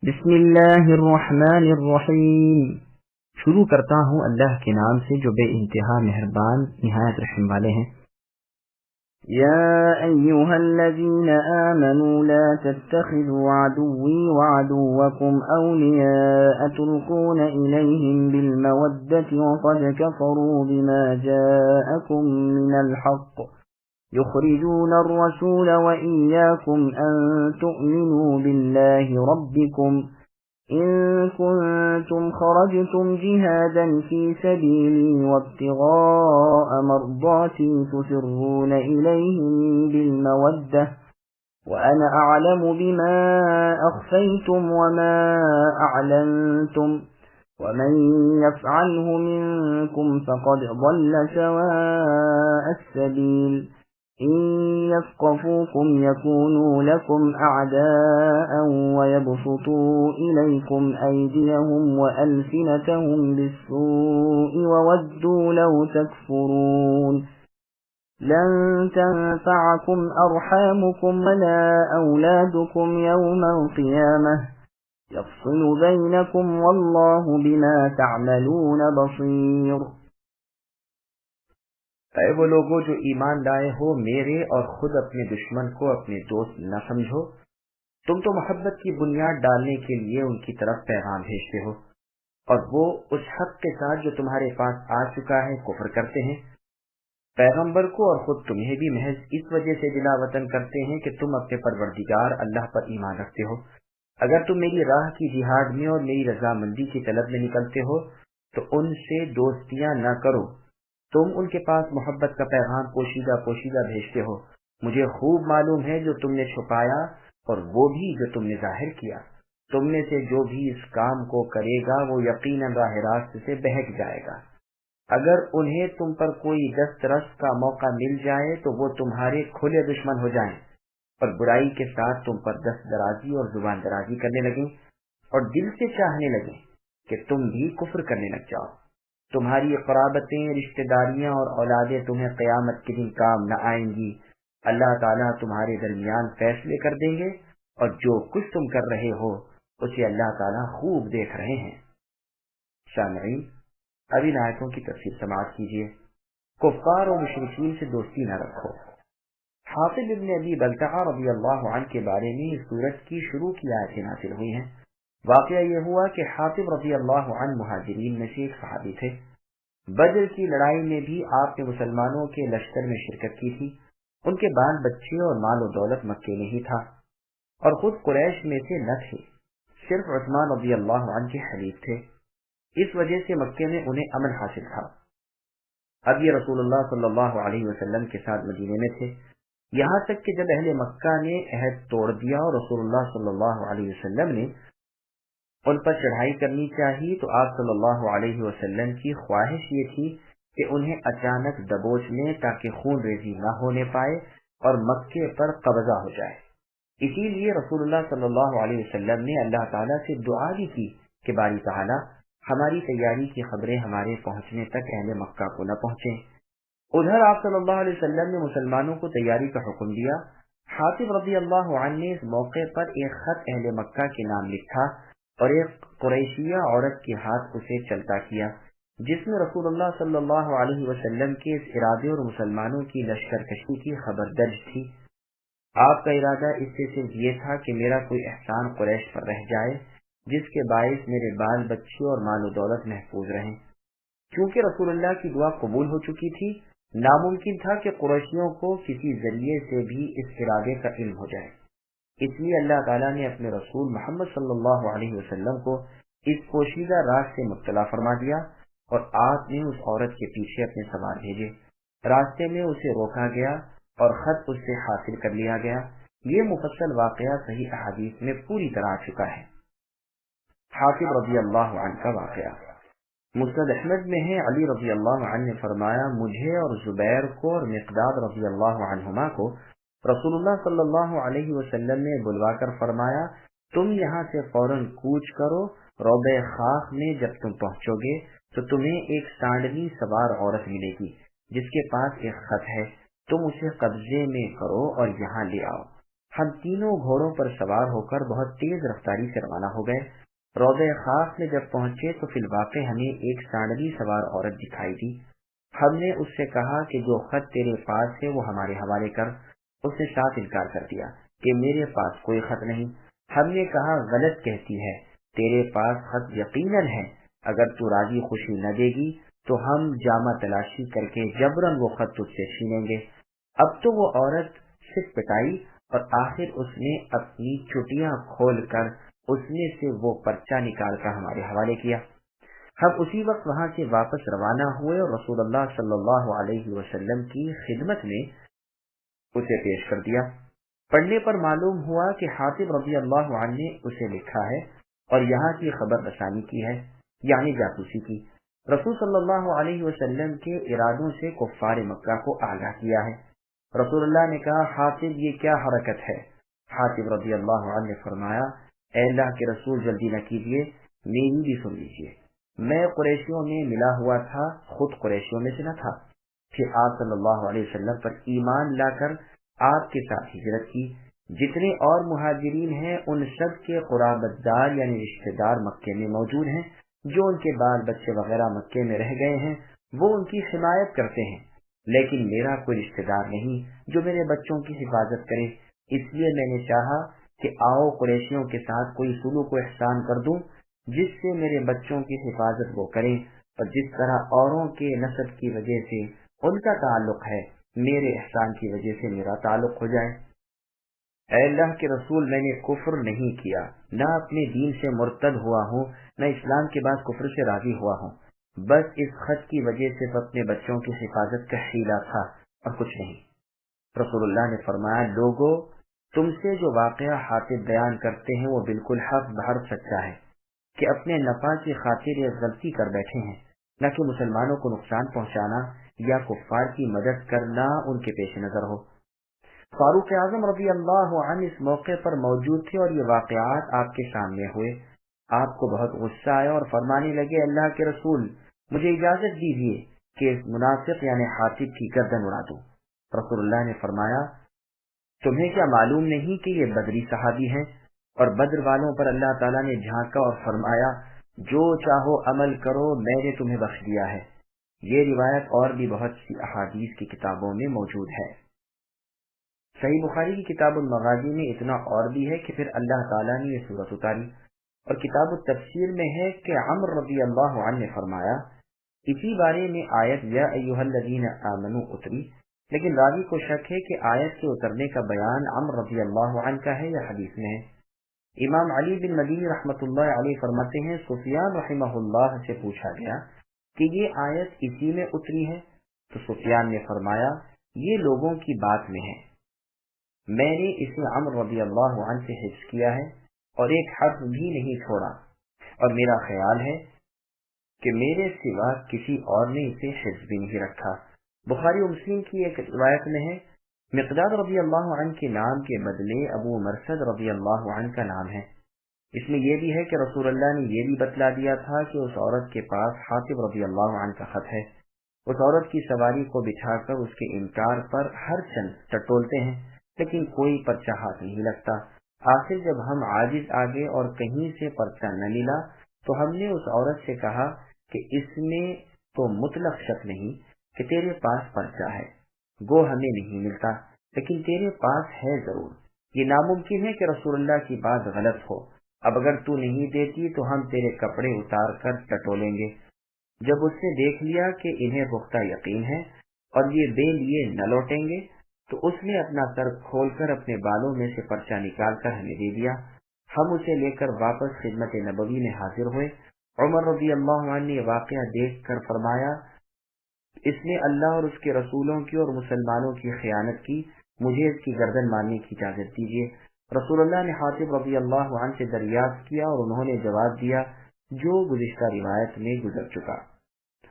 بسم اللہ الرحمن الرحیم۔ شروع کرتا ہوں اللہ کے نام سے جو بے انتہا مہربان نہایت رحم والے ہیں۔ يا أيها الذين آمنوا لا تتخذوا عدوي وعدوكم أولياء تلقون إليهم بالمودة وقد كفروا بما جاءكم من الحق يخرجون الرسول وإياكم أن تؤمنوا بالله ربكم إن كنتم خرجتم جهادا في سبيلي وابتغاء مرضاتي تسرون إليهم بالمودة وأنا أعلم بما أخفيتم وما أعلنتم ومن يفعله منكم فقد ضل سواء السبيل إن يثقفوكم يكونوا لكم أعداء ويبسطوا إليكم أيديهم وألسنتهم بالسوء وودوا لو تكفرون لن تنفعكم أرحامكم ولا أولادكم يوم القيامة يفصل بينكم والله بما تعملون بصير۔ اے وہ لوگوں جو ایمان لائے ہو، میرے اور خود اپنے دشمن کو اپنے دوست نہ سمجھو۔ تم تو محبت کی بنیاد ڈالنے کے لیے ان کی طرف پیغام بھیجتے ہو، اور وہ اس حق کے ساتھ جو تمہارے پاس آ چکا ہے کفر کرتے ہیں۔ پیغمبر کو اور خود تمہیں بھی محض اس وجہ سے دلا وطن کرتے ہیں کہ تم اپنے پروردگار اللہ پر ایمان رکھتے ہو۔ اگر تم میری راہ کی جہاد میں اور میری رضامندی کی طلب میں نکلتے ہو تو ان سے دوستیاں نہ کرو۔ تم ان کے پاس محبت کا پیغام پوشیدہ پوشیدہ بھیجتے ہو۔ مجھے خوب معلوم ہے جو تم نے چھپایا اور وہ بھی جو تم نے ظاہر کیا۔ تم میں سے جو بھی اس کام کو کرے گا وہ یقیناً راہ راست سے بہک جائے گا۔ اگر انہیں تم پر کوئی دست رس کا موقع مل جائے تو وہ تمہارے کھلے دشمن ہو جائیں اور برائی کے ساتھ تم پر دست درازی اور زبان درازی کرنے لگیں اور دل سے چاہنے لگیں کہ تم بھی کفر کرنے لگ جاؤ۔ تمہاری قرابتیں، رشتہ داریاں اور اولادیں تمہیں قیامت کے دن کام نہ آئیں گی۔ اللہ تعالیٰ تمہارے درمیان فیصلے کر دیں گے اور جو کچھ تم کر رہے ہو اسے اللہ تعالیٰ خوب دیکھ رہے ہیں۔ سامعین، اب ان آیتوں کی تفسیر سماعت کیجیے۔ کفار اور مشرکین سے دوستی نہ رکھو۔ حاطب ابن ابی بلتعہ رضی اللہ عنہ کے بارے میں اس سورت کی شروع کی آیتیں نازل ہوئی ہیں۔ واقعہ یہ ہوا کہ حاطب رضی اللہ عنہ مہاجرین میں سے ایک صحابی تھے۔ بدر کی لڑائی میں بھی آپ نے مسلمانوں کے لشکر میں شرکت کی تھی۔ ان کے بال بچے اور مال و دولت مکے میں ہی تھا اور خود قریش میں سے نہ تھے، صرف عثمان رضی اللہ عنہ کے حلیف تھے۔ اس وجہ سے مکے میں انہیں امن حاصل تھا۔ اب یہ رسول اللہ صلی اللہ علیہ وسلم کے ساتھ مدینے میں تھے، یہاں تک کہ جب اہل مکہ نے عہد توڑ دیا اور رسول اللہ صلی اللہ علیہ وسلم نے ان پر چڑھائی کرنی چاہیے تو آپ صلی اللہ علیہ وسلم کی خواہش یہ تھی کہ انہیں اچانک دبوچ لیں تاکہ خون ریزی نہ ہونے پائے اور مکے پر قبضہ ہو جائے۔ اسی لیے رسول اللہ صلی اللہ علیہ وسلم نے اللہ تعالیٰ سے دعا بھی کی کہ باری تعالیٰ ہماری تیاری کی خبریں ہمارے پہنچنے تک اہل مکہ کو نہ پہنچیں۔ ادھر آپ صلی اللہ علیہ وسلم نے مسلمانوں کو تیاری کا حکم دیا۔ حاطب رضی اللہ عنہ نے اس موقع پر ایک خط اہل مکہ کے نام لکھا اور ایک قریشیہ عورت کے ہاتھ اسے چلتا کیا، جس میں رسول اللہ صلی اللہ علیہ وسلم کے اس ارادے اور مسلمانوں کی لشکر کشی کی خبر درج تھی۔ آپ کا ارادہ اس سے صرف یہ تھا کہ میرا کوئی احسان قریش پر رہ جائے جس کے باعث میرے بال بچے اور مال و دولت محفوظ رہیں۔ کیونکہ رسول اللہ کی دعا قبول ہو چکی تھی، ناممکن تھا کہ قریشیوں کو کسی ذریعے سے بھی اس ارادے کا علم ہو جائے۔ اس لیے اللہ تعالیٰ نے اپنے رسول محمد صلی اللہ علیہ وسلم کو اس پوشیدہ راز سے مطلع فرما دیا اور آپ نے اس عورت کے پیچھے اپنے سوار بھیجے۔ راستے میں اسے روکا گیا اور خط اس سے حاصل کر لیا گیا۔ یہ مفصل واقعہ صحیح احادیث میں پوری طرح آ چکا ہے۔ حاطب رضی اللہ عنہ کا واقعہ مسند احمد میں ہے۔ علی رضی اللہ عنہ نے فرمایا، مجھے اور زبیر کو اور مقداد رضی اللہ عنہما کو رسول اللہ صلی اللہ علیہ وسلم نے بلوا کر فرمایا، تم یہاں سے فوراً کوچ کرو، روضہ خاک میں جب تم پہنچو گے تو تمہیں ایک سانڈلی سوار عورت ملے گی جس کے پاس ایک خط ہے، تم اسے قبضے میں کرو اور یہاں لے آؤ۔ ہم تینوں گھوڑوں پر سوار ہو کر بہت تیز رفتاری سے روانہ ہو گئے۔ روضہ خاص میں جب پہنچے تو فی الواقع ہمیں ایک سانڈلی سوار عورت دکھائی دی۔ ہم نے اس سے کہا کہ جو خط تیرے پاس ہے وہ ہمارے حوالے کر۔ اس نے ساتھ انکار کر دیا کہ میرے پاس کوئی خط نہیں۔ ہم نے کہا غلط کہتی ہے، تیرے پاس خط یقیناً ہے، اگر تو راضی خوشی نہ دے گی تو ہم جامہ تلاشی کر کے جبراً وہ خط تجھ سے چھینیں گے۔ اب تو وہ عورت صرف پٹائی اور آخر اس نے اپنی چٹیاں کھول کر اس میں سے وہ پرچہ نکال کر ہمارے حوالے کیا۔ ہم اسی وقت وہاں سے واپس روانہ ہوئے اور رسول اللہ صلی اللہ علیہ وسلم کی خدمت میں اسے پیش کر دیا۔ پڑھنے پر معلوم ہوا کہ حاتب رضی اللہ عنہ نے اسے لکھا ہے اور یہاں کی خبر رسانی کی ہے، یعنی جاسوسی کی۔ رسول صلی اللہ علیہ وسلم کے ارادوں سے کفار مکہ کو آگاہ کیا ہے۔ رسول اللہ نے کہا، حاتب یہ کیا حرکت ہے؟ حاتب رضی اللہ عنہ نے فرمایا، اے اللہ کے رسول جلدی نہ کیجیے، میری بھی سن لیجیے۔ میں قریشیوں میں ملا ہوا تھا، خود قریشیوں میں سے نہ تھا۔ پھر آپ صلی اللہ علیہ وسلم پر ایمان لا کر آپ کے ساتھ ہجرت کی۔ جتنے اور مہاجرین ہیں ان سب کے قرابت دار یعنی رشتہ دار مکے میں موجود ہیں، جو ان کے بال بچے وغیرہ مکے میں رہ گئے ہیں وہ ان کی حمایت کرتے ہیں، لیکن میرا کوئی رشتہ دار نہیں جو میرے بچوں کی حفاظت کرے۔ اس لیے میں نے چاہا کہ آؤ قریشیوں کے ساتھ کوئی سلوک و احسان کر دوں جس سے میرے بچوں کی حفاظت وہ کریں، اور جس طرح اوروں کے نسب کی وجہ سے ان کا تعلق ہے، میرے احسان کی وجہ سے میرا تعلق ہو جائے۔ اے اللہ کے رسول، میں نے کفر نہیں کیا، نہ اپنے دین سے مرتد ہوا ہوں، نہ اسلام کے بعد کفر سے راضی ہوا ہوں، بس اس خط کی وجہ سے اپنے بچوں کی حفاظت کا حیلہ تھا اور کچھ نہیں۔ رسول اللہ نے فرمایا، لوگوں تم سے جو واقعہ حاتب بیان کرتے ہیں وہ بالکل حق بہر سچا ہے کہ اپنے نفع کی خاطر یہ غلطی کر بیٹھے ہیں، نہ کہ مسلمانوں کو نقصان پہنچانا یا کفار کی مدد کرنا ان کے پیش نظر ہو۔ فاروق اعظم رضی اللہ عنہ اس موقع پر موجود تھے اور یہ واقعات آپ کے سامنے ہوئے۔ آپ کو بہت غصہ آیا اور فرمانے لگے، اللہ کے رسول مجھے اجازت دیجیے کہ اس منافق یعنی حاتب کی گردن اڑا دوں۔ رسول اللہ نے فرمایا، تمہیں کیا معلوم نہیں کہ یہ بدری صحابی ہیں؟ اور بدر والوں پر اللہ تعالیٰ نے جھانکا اور فرمایا، جو چاہو عمل کرو میں نے تمہیں بخش دیا ہے۔ یہ روایت اور بھی بہت سی احادیث کی کتابوں میں موجود ہے۔ صحیح بخاری کی کتاب المغازی میں اتنا اور بھی ہے کہ پھر اللہ تعالیٰ نے یہ سورت اتاری، اور کتاب التفسیر میں ہے کہ عمر رضی اللہ عنہ نے فرمایا، اسی بارے میں آیت یا ایھا الذین آمنوا اتری، لیکن راوی کو شک ہے کہ آیت کے اترنے کا بیان عمر رضی اللہ عنہ کا ہے یا حدیث میں ہے۔ امام علی بن مدینی رحمۃ اللہ علیہ فرماتے ہیں، سفیان رحمہ اللہ سے پوچھا گیا کہ یہ آیت اسی میں اتری ہے؟ تو سفیان نے فرمایا، یہ لوگوں کی بات میں ہے، میں نے اسے عمر رضی اللہ عنہ سے حفظ کیا ہے اور ایک حرف بھی نہیں چھوڑا، اور میرا خیال ہے کہ میرے سوا کسی اور نے اسے حفظ بھی نہیں رکھا۔ بخاری و مسلم کی ایک روایت میں ہے، مقداد رضی اللہ عنہ کے نام کے بدلے ابو مرثد رضی اللہ عنہ کا نام ہے۔ اس میں یہ بھی ہے کہ رسول اللہ نے یہ بھی بتلا دیا تھا کہ اس عورت کے پاس حاتب رضی اللہ عنہ کا خط ہے۔ اس عورت کی سواری کو بٹھا کر اس کے انکار پر ہر چند ٹٹولتے ہیں، لیکن کوئی پرچہ ہاتھ نہیں لگتا۔ آخر جب ہم عاجز آگے اور کہیں سے پرچہ نہ ملا تو ہم نے اس عورت سے کہا کہ اس میں تو مطلق شک نہیں کہ تیرے پاس پرچہ ہے، گو ہمیں نہیں ملتا، لیکن تیرے پاس ہے ضرور۔ یہ ناممکن ہے کہ رسول اللہ کی بات غلط ہو، اب اگر تو نہیں دیتی تو ہم تیرے کپڑے اتار کر ٹٹولیں گے۔ جب اس نے دیکھ لیا کہ انہیں پختہ یقین ہے اور یہ بے لیے نہ لوٹیں گے تو اس نے اپنا سر کھول کر اپنے بالوں میں سے پرچہ نکال کر ہمیں دے دیا۔ ہم اسے لے کر واپس خدمت نبوی میں حاضر ہوئے۔ عمر رضی اللہ عنہ نے واقعہ دیکھ کر فرمایا، اس نے اللہ اور اس کے رسولوں کی اور مسلمانوں کی خیانت کی، مجھے اس کی گردن مارنے کی اجازت دیجیے۔ رسول اللہ نے حاتب رضی اللہ عنہ سے دریافت کیا اور انہوں نے جواب دیا جو گزشتہ روایت میں گزر چکا۔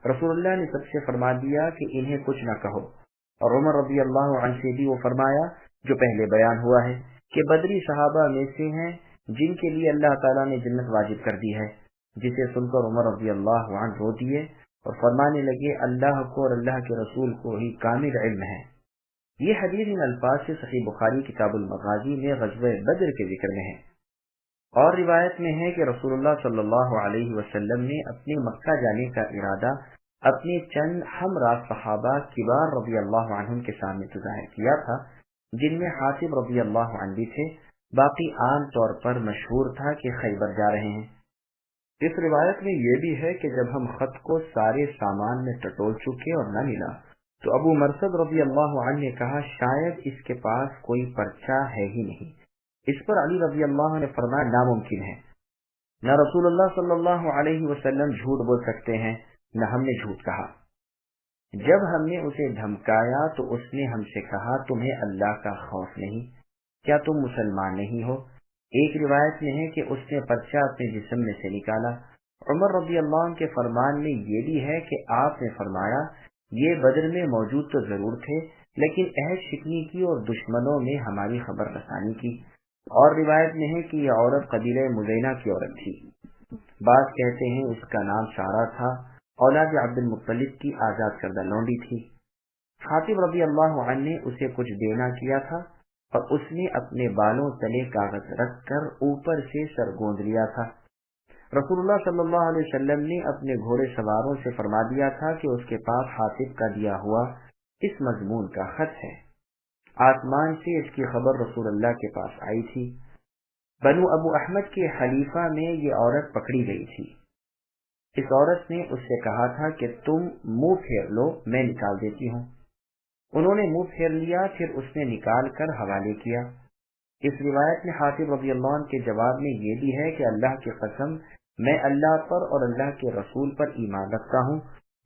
رسول اللہ نے سب سے فرما دیا کہ انہیں کچھ نہ کہو، اور عمر رضی اللہ عنہ سے بھی وہ فرمایا جو پہلے بیان ہوا ہے کہ بدری صحابہ میں سے ہیں جن کے لیے اللہ تعالیٰ نے جنت واجب کر دی ہے، جسے سن کر عمر رضی اللہ عنہ رو دیے اور فرمانے لگے، اللہ کو اور اللہ کے رسول کو ہی کامل علم ہے یہ حدیث ان الفاظ سے صحیح بخاری کتاب المغازی میں غزوہ بدر کے ذکر میں ہے، اور روایت میں ہے کہ رسول اللہ صلی اللہ علیہ وسلم نے اپنے مکہ جانے کا ارادہ اپنے چند ہمراہ صحابہ کبار رضی اللہ عنہم کے سامنے ظاہر کیا تھا، جن میں حاتب رضی اللہ عنہ بھی تھے۔ باقی عام طور پر مشہور تھا کہ خیبر جا رہے ہیں۔ اس روایت میں یہ بھی ہے کہ جب ہم خط کو سارے سامان میں ٹٹول چکے اور نہ ملا تو ابو مرثد رضی اللہ عنہ نے کہا شاید اس کے پاس کوئی پرچہ ہے ہی نہیں۔ اس پر علی رضی اللہ عنہ نے فرمایا ناممکن ہے، نہ رسول اللہ صلی اللہ علیہ وسلم جھوٹ بول سکتے ہیں، نہ ہم نے جھوٹ کہا۔ جب ہم نے اسے دھمکایا تو اس نے ہم سے کہا تمہیں اللہ کا خوف نہیں؟ کیا تم مسلمان نہیں ہو؟ ایک روایت میں ہے کہ اس نے پرچہ اپنے جسم میں سے نکالا۔ عمر رضی اللہ عنہ کے فرمان میں یہ بھی ہے کہ آپ نے فرمایا یہ بدر میں موجود تو ضرور تھے لیکن عہد شکنی کی اور دشمنوں میں ہماری خبر رسانی کی۔ اور روایت میں ہے کہ یہ عورت قبیلہ مزینہ کی عورت تھی، بعض کہتے ہیں اس کا نام سارا تھا، اولاد عبد المطلب کی آزاد کردہ لونڈی تھی۔ حاتب رضی اللہ عنہ نے اسے کچھ دینا کیا تھا اور اس نے اپنے بالوں تلے کاغذ رکھ کر اوپر سے سر گوند لیا تھا۔ رسول اللہ صلی اللہ علیہ وسلم نے اپنے گھوڑے سواروں سے فرما دیا تھا کہ اس کے پاس حاتب کا دیا ہوا اس مضمون کا خط ہے۔ آسمان سے اس کی خبر رسول اللہ کے پاس آئی تھی۔ بنو ابو احمد کے خلیفہ میں یہ عورت پکڑی گئی تھی۔ اس عورت نے اس سے کہا تھا کہ تم منہ پھیر لو، میں نکال دیتی ہوں۔ انہوں نے منہ پھیر لیا، پھر اس نے نکال کر حوالے کیا۔ اس روایت میں حاتب رضی اللہ عنہ کے جواب میں یہ بھی ہے کہ اللہ کی قسم میں اللہ پر اور اللہ کے رسول پر ایمان رکھتا ہوں،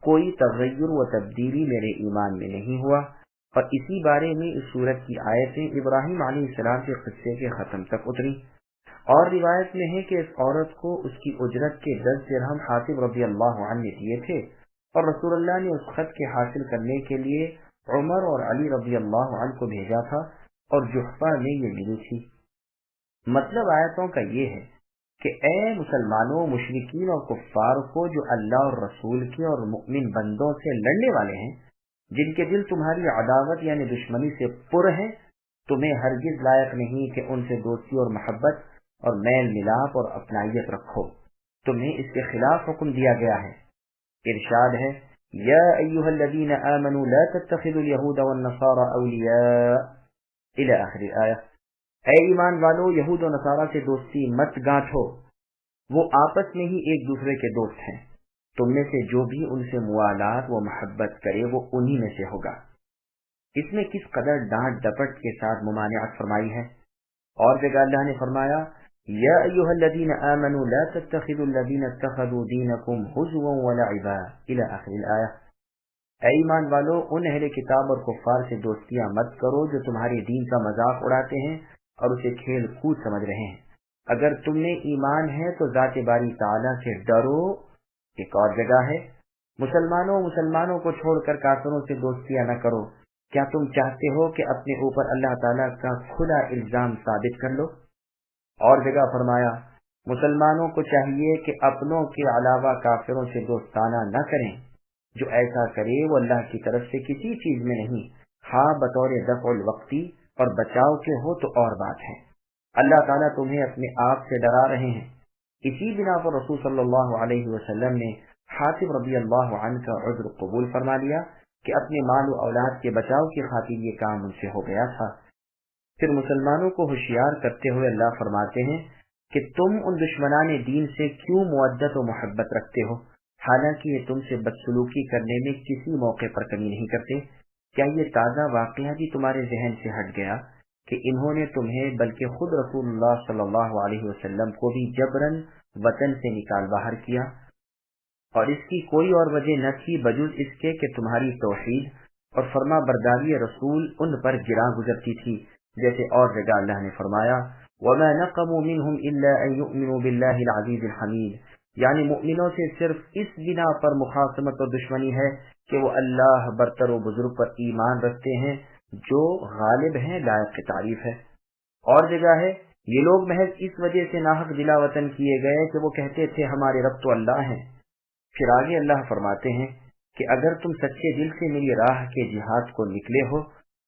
کوئی تغیر و تبدیلی میرے ایمان میں نہیں ہوا۔ اور اسی بارے میں اس سورت کی آیتیں ابراہیم علیہ السلام کے قصے کے ختم تک اتری۔ اور روایت میں ہے کہ اس عورت کو اس کی اجرت کے 10 درہم حاتب رضی اللہ عنہ نے دیے تھے، اور رسول اللہ نے اس خط کے حاصل کرنے کے لیے عمر اور علی رضی اللہ عنہ کو بھیجا تھا اور جحفہ میں یہ ملی تھی۔ مطلب آیتوں کا یہ ہے کہ اے مسلمانوں، مشرکین اور کفار کو جو اللہ اور رسول کے اور مؤمن بندوں سے لڑنے والے ہیں، جن کے دل تمہاری عداوت یعنی دشمنی سے پر ہیں، تمہیں ہرگز لائق نہیں کہ ان سے دوستی اور محبت اور میل ملاپ اور اپنائیت رکھو، تمہیں اس کے خلاف حکم دیا گیا ہے۔ ارشاد ہے یا ایھا الذین آمنوا لا تتخذوا اليهود والنصارى اولیاء الی آخر آیہ۔ اے ایمان والو، یہود و نصارہ سے دوستی مت گانٹھو، وہ آپس میں ہی ایک دوسرے کے دوست ہیں، تم میں سے جو بھی ان سے موالات و محبت کرے وہ انہی میں سے ہوگا۔ اس میں کس قدر ڈانٹ ڈپٹ کے ساتھ ممانعت فرمائی ہے۔ اور جگہ اللہ نے فرمایا یا ایھا الذین آمنوا لا تتخذوا الذین اتخذوا دینکم ہزوا ولعبا الی آخر الآیہ۔ اے ایمان والو، ان اہل کتاب اور کفار سے دوستیاں مت کرو جو تمہارے دین کا مذاق اڑاتے ہیں اور اسے کھیل کود سمجھ رہے ہیں۔ اگر تم نے ایمان ہے تو ذات باری تعالیٰ سے ڈرو۔ ایک اور جگہ ہے مسلمانوں کو چھوڑ کر کافروں سے دوستیاں نہ کرو، کیا تم چاہتے ہو کہ اپنے اوپر اللہ تعالیٰ کا کھلا الزام ثابت کر لو؟ اور جگہ فرمایا مسلمانوں کو چاہیے کہ اپنوں کے علاوہ کافروں سے دوستانہ نہ کریں، جو ایسا کرے وہ اللہ کی طرف سے کسی چیز میں نہیں، ہاں بطور دفع الوقتی اور بچاؤ کے ہو تو اور بات ہے۔ اللہ تعالیٰ تمہیں اپنے آپ سے ڈرا رہے ہیں۔ اسی بنا پر رسول صلی اللہ علیہ وسلم نے حاتب رضی اللہ عنہ کا عذر قبول فرما لیا کہ اپنے مال و اولاد کے بچاؤ کی خاطر یہ کام ان سے ہو گیا تھا۔ پھر مسلمانوں کو ہوشیار کرتے ہوئے اللہ فرماتے ہیں کہ تم ان دشمنان دین سے کیوں مودت و محبت رکھتے ہو، حالانکہ یہ تم سے بدسلوکی کرنے میں کسی موقع پر کمی نہیں کرتے۔ کیا یہ تازہ واقعہ بھی تمہارے ذہن سے ہٹ گیا کہ انہوں نے تمہیں بلکہ خود رسول اللہ صلی اللہ علیہ وسلم کو بھی جبراً وطن سے نکال باہر کیا، اور اس کی کوئی اور وجہ نہ تھی بجز اس کے کہ تمہاری توحید اور فرما برداری رسول ان پر گراں گزرتی تھی، جیسے اور جگہ اللہ نے فرمایا وَمَا نَقَمُوا مِنْهُمْ إِلَّا أَن يُؤْمِنُوا بِاللَّهِ الْعَزِيزِ الْحَمِيدِ، یعنی مؤمنوں سے صرف اس بنا پر مخاصمت اور دشمنی ہے کہ وہ اللہ برتر و بزرگ پر ایمان رکھتے ہیں جو غالب ہیں، لائق کی تعریف ہے۔ اور جگہ ہے یہ لوگ محض اس وجہ سے ناحق دلا وطن کیے گئے کہ وہ کہتے تھے ہمارے رب تو اللہ ہیں۔ پھر آگے اللہ فرماتے ہیں کہ اگر تم سچے دل سے میری راہ کے جہاد کو نکلے ہو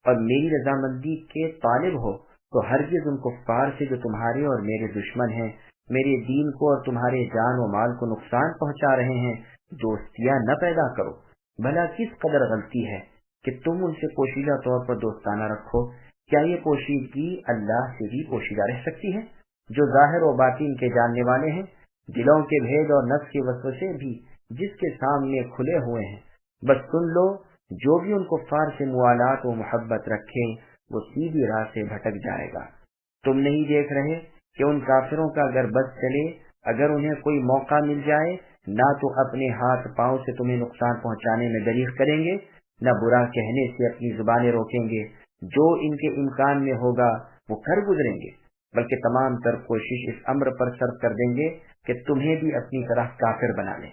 اور میری رضامندی کے طالب ہو تو ہرگز ان کفار سے جو تمہارے اور میرے دشمن ہیں، میرے دین کو اور تمہارے جان و مال کو نقصان پہنچا رہے ہیں، دوستیاں نہ پیدا کرو۔ بھلا کس قدر غلطی ہے کہ تم ان سے پوشیدہ طور پر دوستانہ رکھو؟ کیا یہ پوشیدگی اللہ سے بھی پوشیدہ رہ سکتی ہے، جو ظاہر و باطن کے جاننے والے ہیں، دلوں کے بھید اور نفس کے وسوسے بھی جس کے سامنے کھلے ہوئے ہیں؟ بس سن لو، جو بھی ان کفار سے موالات و محبت رکھے وہ سیدھی راہ سے بھٹک جائے گا۔ تم نہیں دیکھ رہے کہ ان کافروں کا اگر بس چلے، اگر انہیں کوئی موقع مل جائے، نہ تو اپنے ہاتھ پاؤں سے تمہیں نقصان پہنچانے میں دریغ کریں گے، نہ برا کہنے سے اپنی زبانیں روکیں گے۔ جو ان کے امکان میں ہوگا وہ کر گزریں گے، بلکہ تمام تر کوشش اس امر پر صرف کر دیں گے کہ تمہیں بھی اپنی طرح کافر بنا لیں۔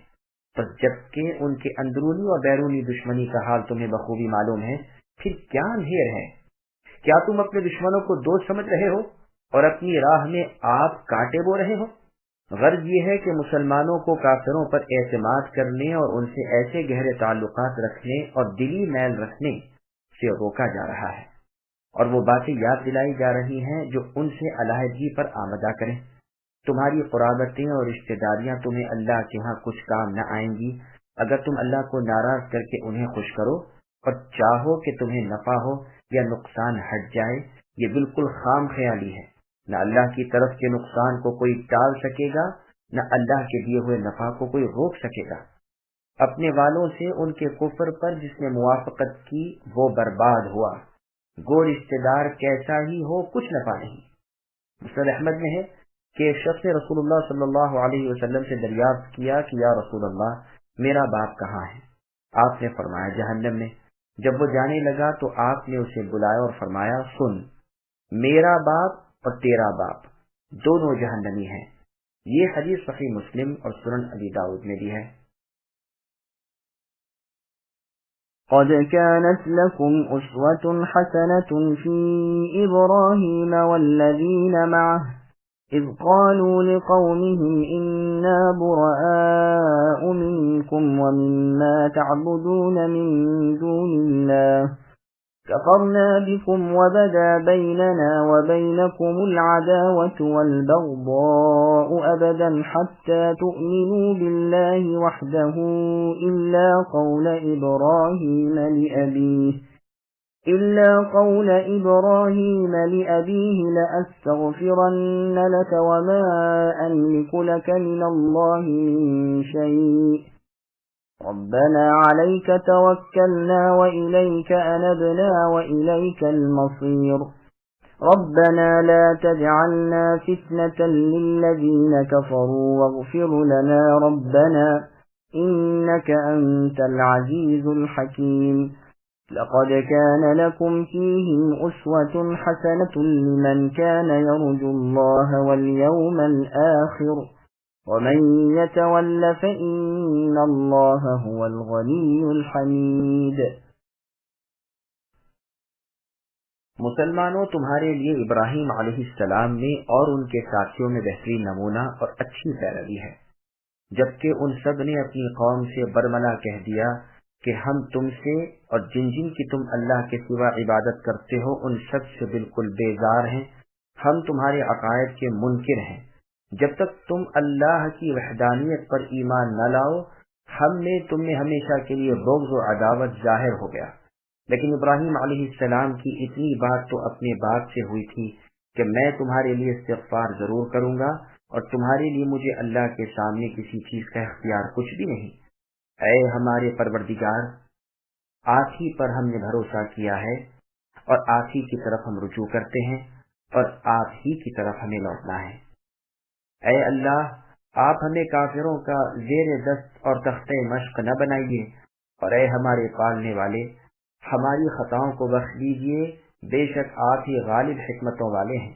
بس جبکہ ان کے اندرونی اور بیرونی دشمنی کا حال تمہیں بخوبی معلوم ہے، پھر کیا اندھیر ہے؟ کیا تم اپنے دشمنوں کو دوست سمجھ رہے ہو اور اپنی راہ میں آپ کانٹے بو رہے ہو؟ غرض یہ ہے کہ مسلمانوں کو کافروں پر اعتماد کرنے اور ان سے ایسے گہرے تعلقات رکھنے اور دلی میل رکھنے سے روکا جا رہا ہے، اور وہ باتیں یاد دلائی جا رہی ہیں جو ان سے علیحدگی پر آمدہ کریں۔ تمہاری قرابتیں اور رشتہ داریاں تمہیں اللہ کے ہاں کچھ کام نہ آئیں گی اگر تم اللہ کو ناراض کر کے انہیں خوش کرو اور چاہو کہ تمہیں نفع ہو یا نقصان ہٹ جائے۔ یہ بالکل خام خیالی ہے، نہ اللہ کی طرف کے نقصان کو کوئی ٹال سکے گا، نہ اللہ کے دیے ہوئے نفع کو کوئی روک سکے گا۔ اپنے والوں سے ان کے کفر پر جس نے موافقت کی وہ برباد ہوا، گو رشتہ دار کیسا ہی ہو کچھ نفع نہیں۔ مسند احمد میں ہے کہ ایک شخص نے رسول اللہ صلی اللہ علیہ وسلم سے دریافت کیا کہ یا رسول اللہ، میرا باپ کہاں ہے؟ آپ نے فرمایا جہنم میں۔ جب وہ جانے لگا تو آپ نے اسے بلایا اور فرمایا، سن، میرا باپ اور تیرا باپ دونوں جہنمی ہیں۔ یہ حدیث صحیح مسلم اور سنن ابی داؤد میں بھی ہے۔ قد كانت لكم أسوة حسنة في إبراهيم والذين معه إذ قالوا لقومهم إنا براء منكم ومما تعبدون من دون الله كفرنا بكم وبدا بيننا وبينكم العداوة والبغضاء أبدا حتى تؤمنوا بالله وحده إلا قول إبراهيم لأبيه لأستغفرن لك وما أملك لك من الله من شيء ربنا عليك توكلنا وإليك أنبنا وإليك المصير ربنا لا تجعلنا فتنة للذين كفروا واغفر لنا ربنا إنك أنت العزيز الحكيم لقد كان لكم فيهم أسوة حسنة لمن كان يرجو الله واليوم الآخر ومن يتول فإن الله هو الغني الحميد۔ مسلمانوں، تمہارے لیے ابراہیم علیہ السلام میں اور ان کے ساتھیوں میں بہترین نمونہ اور اچھی پیروی ہے، جبکہ ان سب نے اپنی قوم سے برملا کہہ دیا کہ ہم تم سے اور جن جن کی تم اللہ کے سوا عبادت کرتے ہو ان سب سے بالکل بیزار ہیں، ہم تمہارے عقائد کے منکر ہیں۔ جب تک تم اللہ کی وحدانیت پر ایمان نہ لاؤ ہم نے تم میں ہمیشہ کے لیے بغض و عداوت ظاہر ہو گیا۔ لیکن ابراہیم علیہ السلام کی اتنی بات تو اپنے باپ سے ہوئی تھی کہ میں تمہارے لیے استغفار ضرور کروں گا اور تمہارے لیے مجھے اللہ کے سامنے کسی چیز کا اختیار کچھ بھی نہیں۔ اے ہمارے پروردگار، آپ ہی پر ہم نے بھروسہ کیا ہے اور آپ ہی کی طرف ہم رجوع کرتے ہیں اور آپ ہی کی طرف ہمیں لوٹنا ہے۔ اے اللہ، آپ ہمیں کافروں کا زیر دست اور تخت مشق نہ بنائیے، اور اے ہمارے پالنے والے، ہماری خطاؤں کو بخش دیجیے، بے شک آپ ہی غالب حکمتوں والے ہیں۔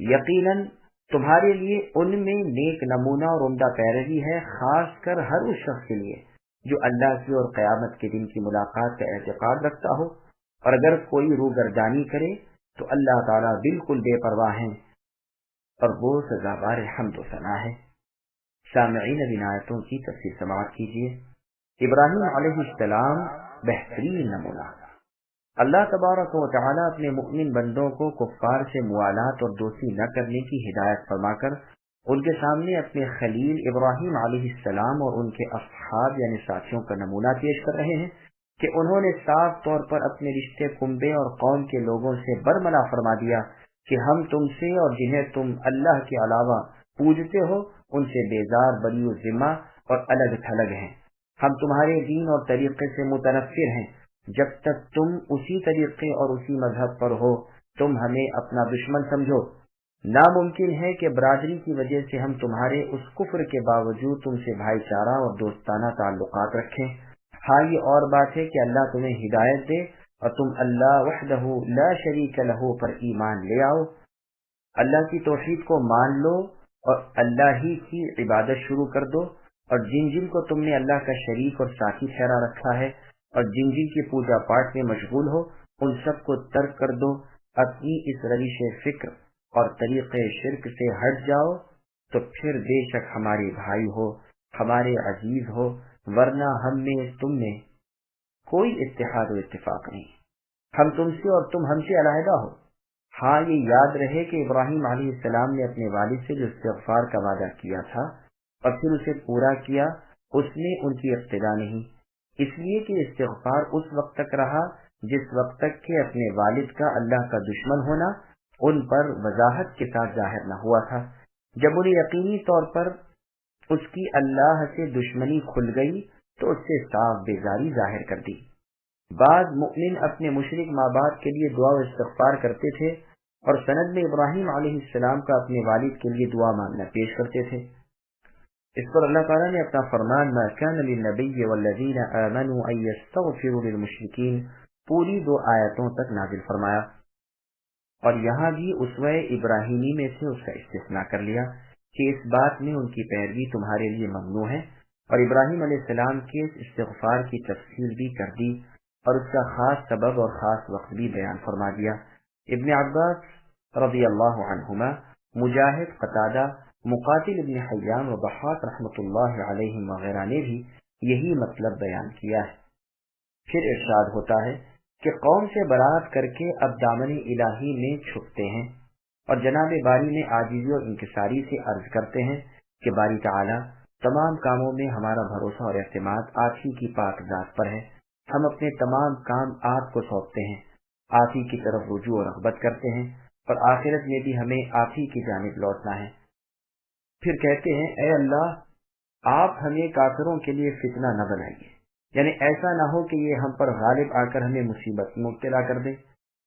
یقیناً تمہارے لیے ان میں نیک نمونہ اور عمدہ پیروی ہے، خاص کر ہر اس شخص کے لیے جو اللہ کی اور قیامت کے دن کی ملاقات کا اعتقاد رکھتا ہو، اور اگر کوئی روگردانی کرے تو اللہ تعالیٰ بالکل بے پرواہ ہیں اور وہ سزاوار حمد و ثنا ہے۔ سامعین، اب ان آیتوں کی تفسیر سماعت کیجیے۔ ابراہیم علیہ السلام بہترین نمونہ۔ اللہ تبارک و تعالی اپنے مؤمن بندوں کو کفار سے موالات اور دوستی نہ کرنے کی ہدایت فرما کر ان کے سامنے اپنے خلیل ابراہیم علیہ السلام اور ان کے اصحاب یعنی ساتھیوں کا نمونہ پیش کر رہے ہیں کہ انہوں نے صاف طور پر اپنے رشتے کنبے اور قوم کے لوگوں سے برملا فرما دیا کہ ہم تم سے اور جنہیں تم اللہ کے علاوہ پوجتے ہو ان سے بیزار بری و ذمہ اور الگ تھلگ ہیں. ہم تمہارے دین اور طریقے سے متنفر ہیں. جب تک تم اسی طریقے اور اسی مذہب پر ہو تم ہمیں اپنا دشمن سمجھو. ناممکن ہے کہ برادری کی وجہ سے ہم تمہارے اس کفر کے باوجود تم سے بھائی چارہ اور دوستانہ تعلقات رکھیں. ہاں یہ اور بات ہے کہ اللہ تمہیں ہدایت دے اور تم اللہ وحدہ لا شریک لہ پر ایمان لے آؤ. اللہ کی توحید کو مان لو اور اللہ ہی کی عبادت شروع کر دو، اور جن جن کو تم نے اللہ کا شریک اور ساتھی ٹھہرا رکھا ہے اور جن جن کی پوجا پاٹ میں مشغول ہو ان سب کو ترک کر دو. اپنی اس روش فکر اور طریقے شرک سے ہٹ جاؤ تو پھر بے شک ہمارے بھائی ہو، ہمارے عزیز ہو، ورنہ ہم میں تم میں کوئی اتحاد و اتفاق نہیں، ہم تم سے اور تم ہم سے علیحدہ ہو. ہاں یہ یاد رہے کہ ابراہیم علیہ السلام نے اپنے والد سے جو استغفار کا وعدہ کیا تھا اور پھر اسے پورا کیا، اس نے ان کی اقتدا نہیں، اس لیے کہ استغفار اس وقت تک رہا جس وقت تک کہ اپنے والد کا اللہ کا دشمن ہونا ان پر وضاحت کے ساتھ ظاہر نہ ہوا تھا. جب انہیں یقینی طور پر اس کی اللہ سے دشمنی کھل گئی تو اس سے صاف بیزاری ظاہر کر دی. بعض مؤمن اپنے مشرک ماں باپ کے لیے دعا و استغفار کرتے تھے اور سند میں ابراہیم علیہ السلام کا اپنے والد کے لیے دعا مانگنا پیش کرتے تھے. اس پر اللہ تعالیٰ نے اپنا فرمان ما كان للنبي والذین آمنوا ان يستغفروا للمشرکین پوری 2 آیتوں تک نازل فرمایا، اور یہاں بھی اسوہ ابراہیمی میں سے اس کا استثناء کر لیا کہ اس بات میں ان کی پیروی تمہارے لیے ممنوع ہے، اور ابراہیم علیہ السلام کے استغفار کی تفصیل بھی کر دی اور اس کا خاص سبب اور خاص وقت بھی بیان فرما دیا. ابن عباس رضی اللہ عنہما، مجاہد، قتادہ، مقاتل ابن حیان و ضحاک رحمۃ اللہ علیہ وغیرہ نے بھی یہی مطلب بیان کیا ہے. پھر ارشاد ہوتا ہے کہ قوم سے برات کر کے اب دامن الہی میں چھپتے ہیں اور جناب باری میں عاجزی اور انکساری سے عرض کرتے ہیں کہ باری تعالی تمام کاموں میں ہمارا بھروسہ اور اعتماد آپ ہی کی پاک ذات پر ہے. ہم اپنے تمام کام آپ کو سونپتے ہیں، آپ ہی کی طرف رجوع اور رغبت کرتے ہیں، اور آخرت میں بھی ہمیں آپ ہی کی جانب لوٹنا ہے. پھر کہتے ہیں اے اللہ آپ ہمیں کافروں کے لیے فتنہ نہ بنائیے، یعنی ایسا نہ ہو کہ یہ ہم پر غالب آ کر ہمیں مصیبت میں مبتلا کر دے.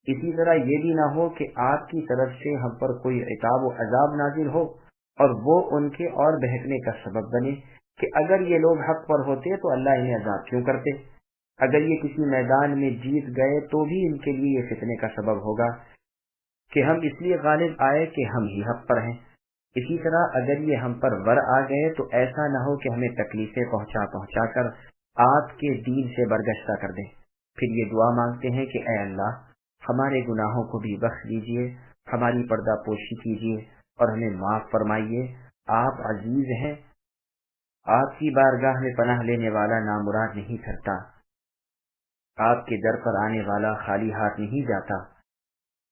اسی طرح یہ بھی نہ ہو کہ آپ کی طرف سے ہم پر کوئی عقاب و عذاب نازل ہو اور وہ ان کے اور بہکنے کا سبب بنے کہ اگر یہ لوگ حق پر ہوتے تو اللہ انہیں عذاب کیوں کرتے، اگر یہ کسی میدان میں جیت گئے تو بھی ان کے لیے یہ فتنے کا سبب ہوگا کہ ہم اس لیے غالب آئے کہ ہم ہی حق پر ہیں. اسی طرح اگر یہ ہم پر ور آ گئے تو ایسا نہ ہو کہ ہمیں تکلیفیں پہنچا کر آپ کے دین سے برگشتہ کر دیں. پھر یہ دعا مانگتے ہیں کہ اے اللہ ہمارے گناہوں کو بھی بخش دیجیے، ہماری پردہ پوشی کیجیے اور ہمیں معاف فرمائیے. آپ عزیز ہیں، آپ کی بارگاہ میں پناہ لینے والا نامراد نہیں پھرتا، آپ کے در پر آنے والا خالی ہاتھ نہیں جاتا.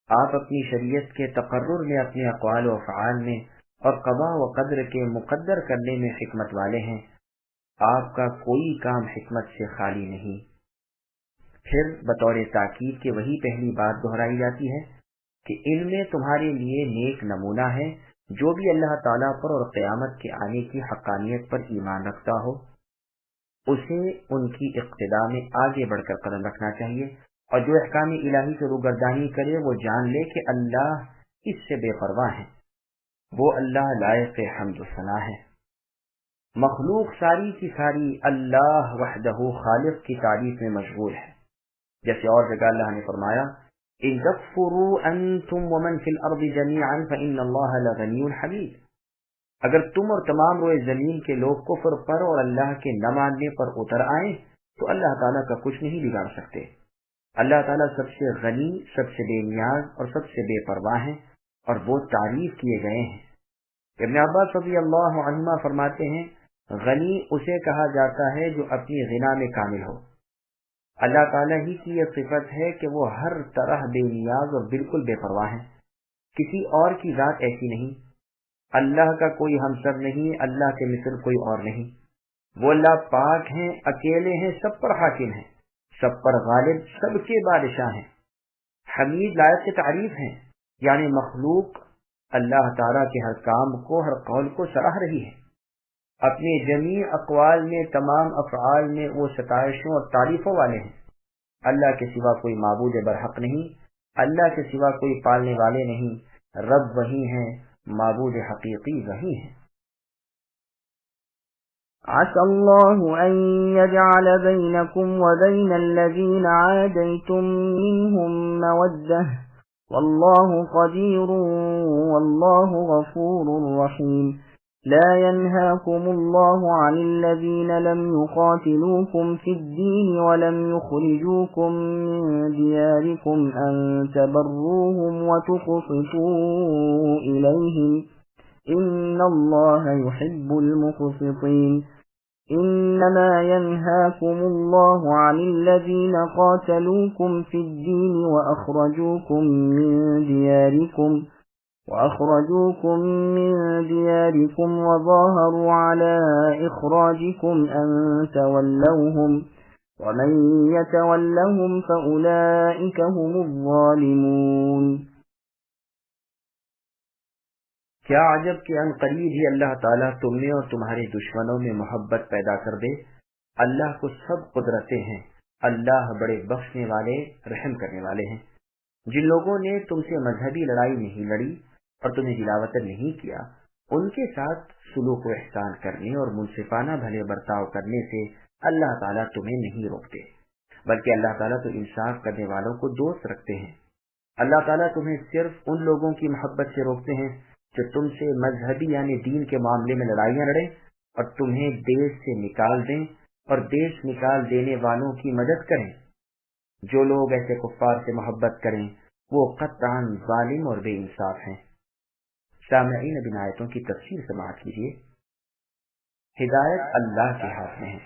آپ اپنی شریعت کے تقرر میں، اپنے اقوال و افعال میں اور قضاء و قدر کے مقدر کرنے میں حکمت والے ہیں. آپ کا کوئی کام حکمت سے خالی نہیں. پھر بطور تاکید کے وہی پہلی بات دہرائی جاتی ہے کہ ان میں تمہارے لیے نیک نمونہ ہے، جو بھی اللہ تعالیٰ پر اور قیامت کے آنے کی حقانیت پر ایمان رکھتا ہو اسے ان کی اقتداء میں آگے بڑھ کر قدم رکھنا چاہیے، اور جو احکام الہی سے روگردانی کرے وہ جان لے کہ اللہ اس سے بے پرواہ ہے. وہ اللہ لائق حمد و ثنا ہے. مخلوق ساری کی ساری اللہ وحدہ خالق کی تعریف میں مشغول ہے. جیسے اور جگہ اللہ نے فرمایا ان تکفروا انتم ومن فی الارض جميعا فان اللہ لغنی حمید. اگر تم اور تمام روئے زمین کے لوگ کفر پر اور اللہ کے نہ ماننے پر اتر آئیں تو اللہ تعالیٰ کا کچھ نہیں بگاڑ سکتے. اللہ تعالیٰ سب سے غنی، سب سے بے نیاز اور سب سے بے پرواہ ہیں، اور وہ تعریف کیے گئے ہیں. ابن عباس رضی اللہ عنہما فرماتے ہیں غنی اسے کہا جاتا ہے جو اپنی غنا میں کامل ہو، اللہ تعالیٰ ہی کی یہ صفت ہے کہ وہ ہر طرح بے نیاز اور بالکل بے پرواہ ہیں، کسی اور کی ذات ایسی نہیں۔ اللہ کا کوئی ہمسر نہیں، اللہ کے مثل کوئی اور نہیں۔ وہ اللہ پاک ہیں، اکیلے ہیں، سب پر حاکم ہیں، سب پر غالب، سب کے بادشاہ ہیں، حمید لائق کی تعریف ہیں، یعنی مخلوق اللہ تعالیٰ کے ہر کام کو، ہر قول کو سراہ رہی ہے۔ اپنے جمیع اقوال میں، تمام افعال میں وہ ستائشوں اور تعریفوں والے ہیں۔ اللہ کے سوا کوئی معبود برحق نہیں، اللہ کے سوا کوئی پالنے والے نہیں، رب وہی ہیں، معبود حقیقی وہی ہیں۔ عسى الله أن يجعل بينكم وبين الذين عاديتم منهم مودة والله قدير والله غفور رحيم لا ينهاكم الله عن الذين لم يقاتلوكم في الدين ولم يخرجوكم من دياركم أن تبروهم وتقسطوا إليهم إن الله يحب المقسطين إنما ينهاكم الله عن الذين قاتلوكم في الدين وأخرجوكم من دياركم وظاهروا على إخراجكم أن تولوهم ومن يتولهم فأولئك هم الظالمون۔ کیا عجب کہ ان قریب ہی اللہ تعالیٰ تم میں اور تمہارے دشمنوں میں محبت پیدا کر دے۔ اللہ کو سب قدرتیں ہیں، اللہ بڑے بخشنے والے، رحم کرنے والے ہیں۔ جن لوگوں نے تم سے مذہبی لڑائی نہیں لڑی اور تمہیں دلاوطن نہیں کیا، ان کے ساتھ سلوک و احسان کرنے اور منصفانہ بھلے برتاؤ کرنے سے اللہ تعالیٰ تمہیں نہیں روکتے، بلکہ اللہ تعالیٰ تو انصاف کرنے والوں کو دوست رکھتے ہیں۔ اللہ تعالیٰ تمہیں صرف ان لوگوں کی محبت سے روکتے ہیں جو تم سے مذہبی یعنی دین کے معاملے میں لڑائیاں لڑیں اور تمہیں دیش سے نکال دیں اور دیش نکال دینے والوں کی مدد کریں۔ جو لوگ ایسے کفار سے محبت کریں وہ قطعاً ظالم اور بے انصاف ہیں۔ سامعین، اب ان آیتوں کی تفسیر سماعت کیجیے۔ ہدایت اللہ کے ہاتھ میں ہے۔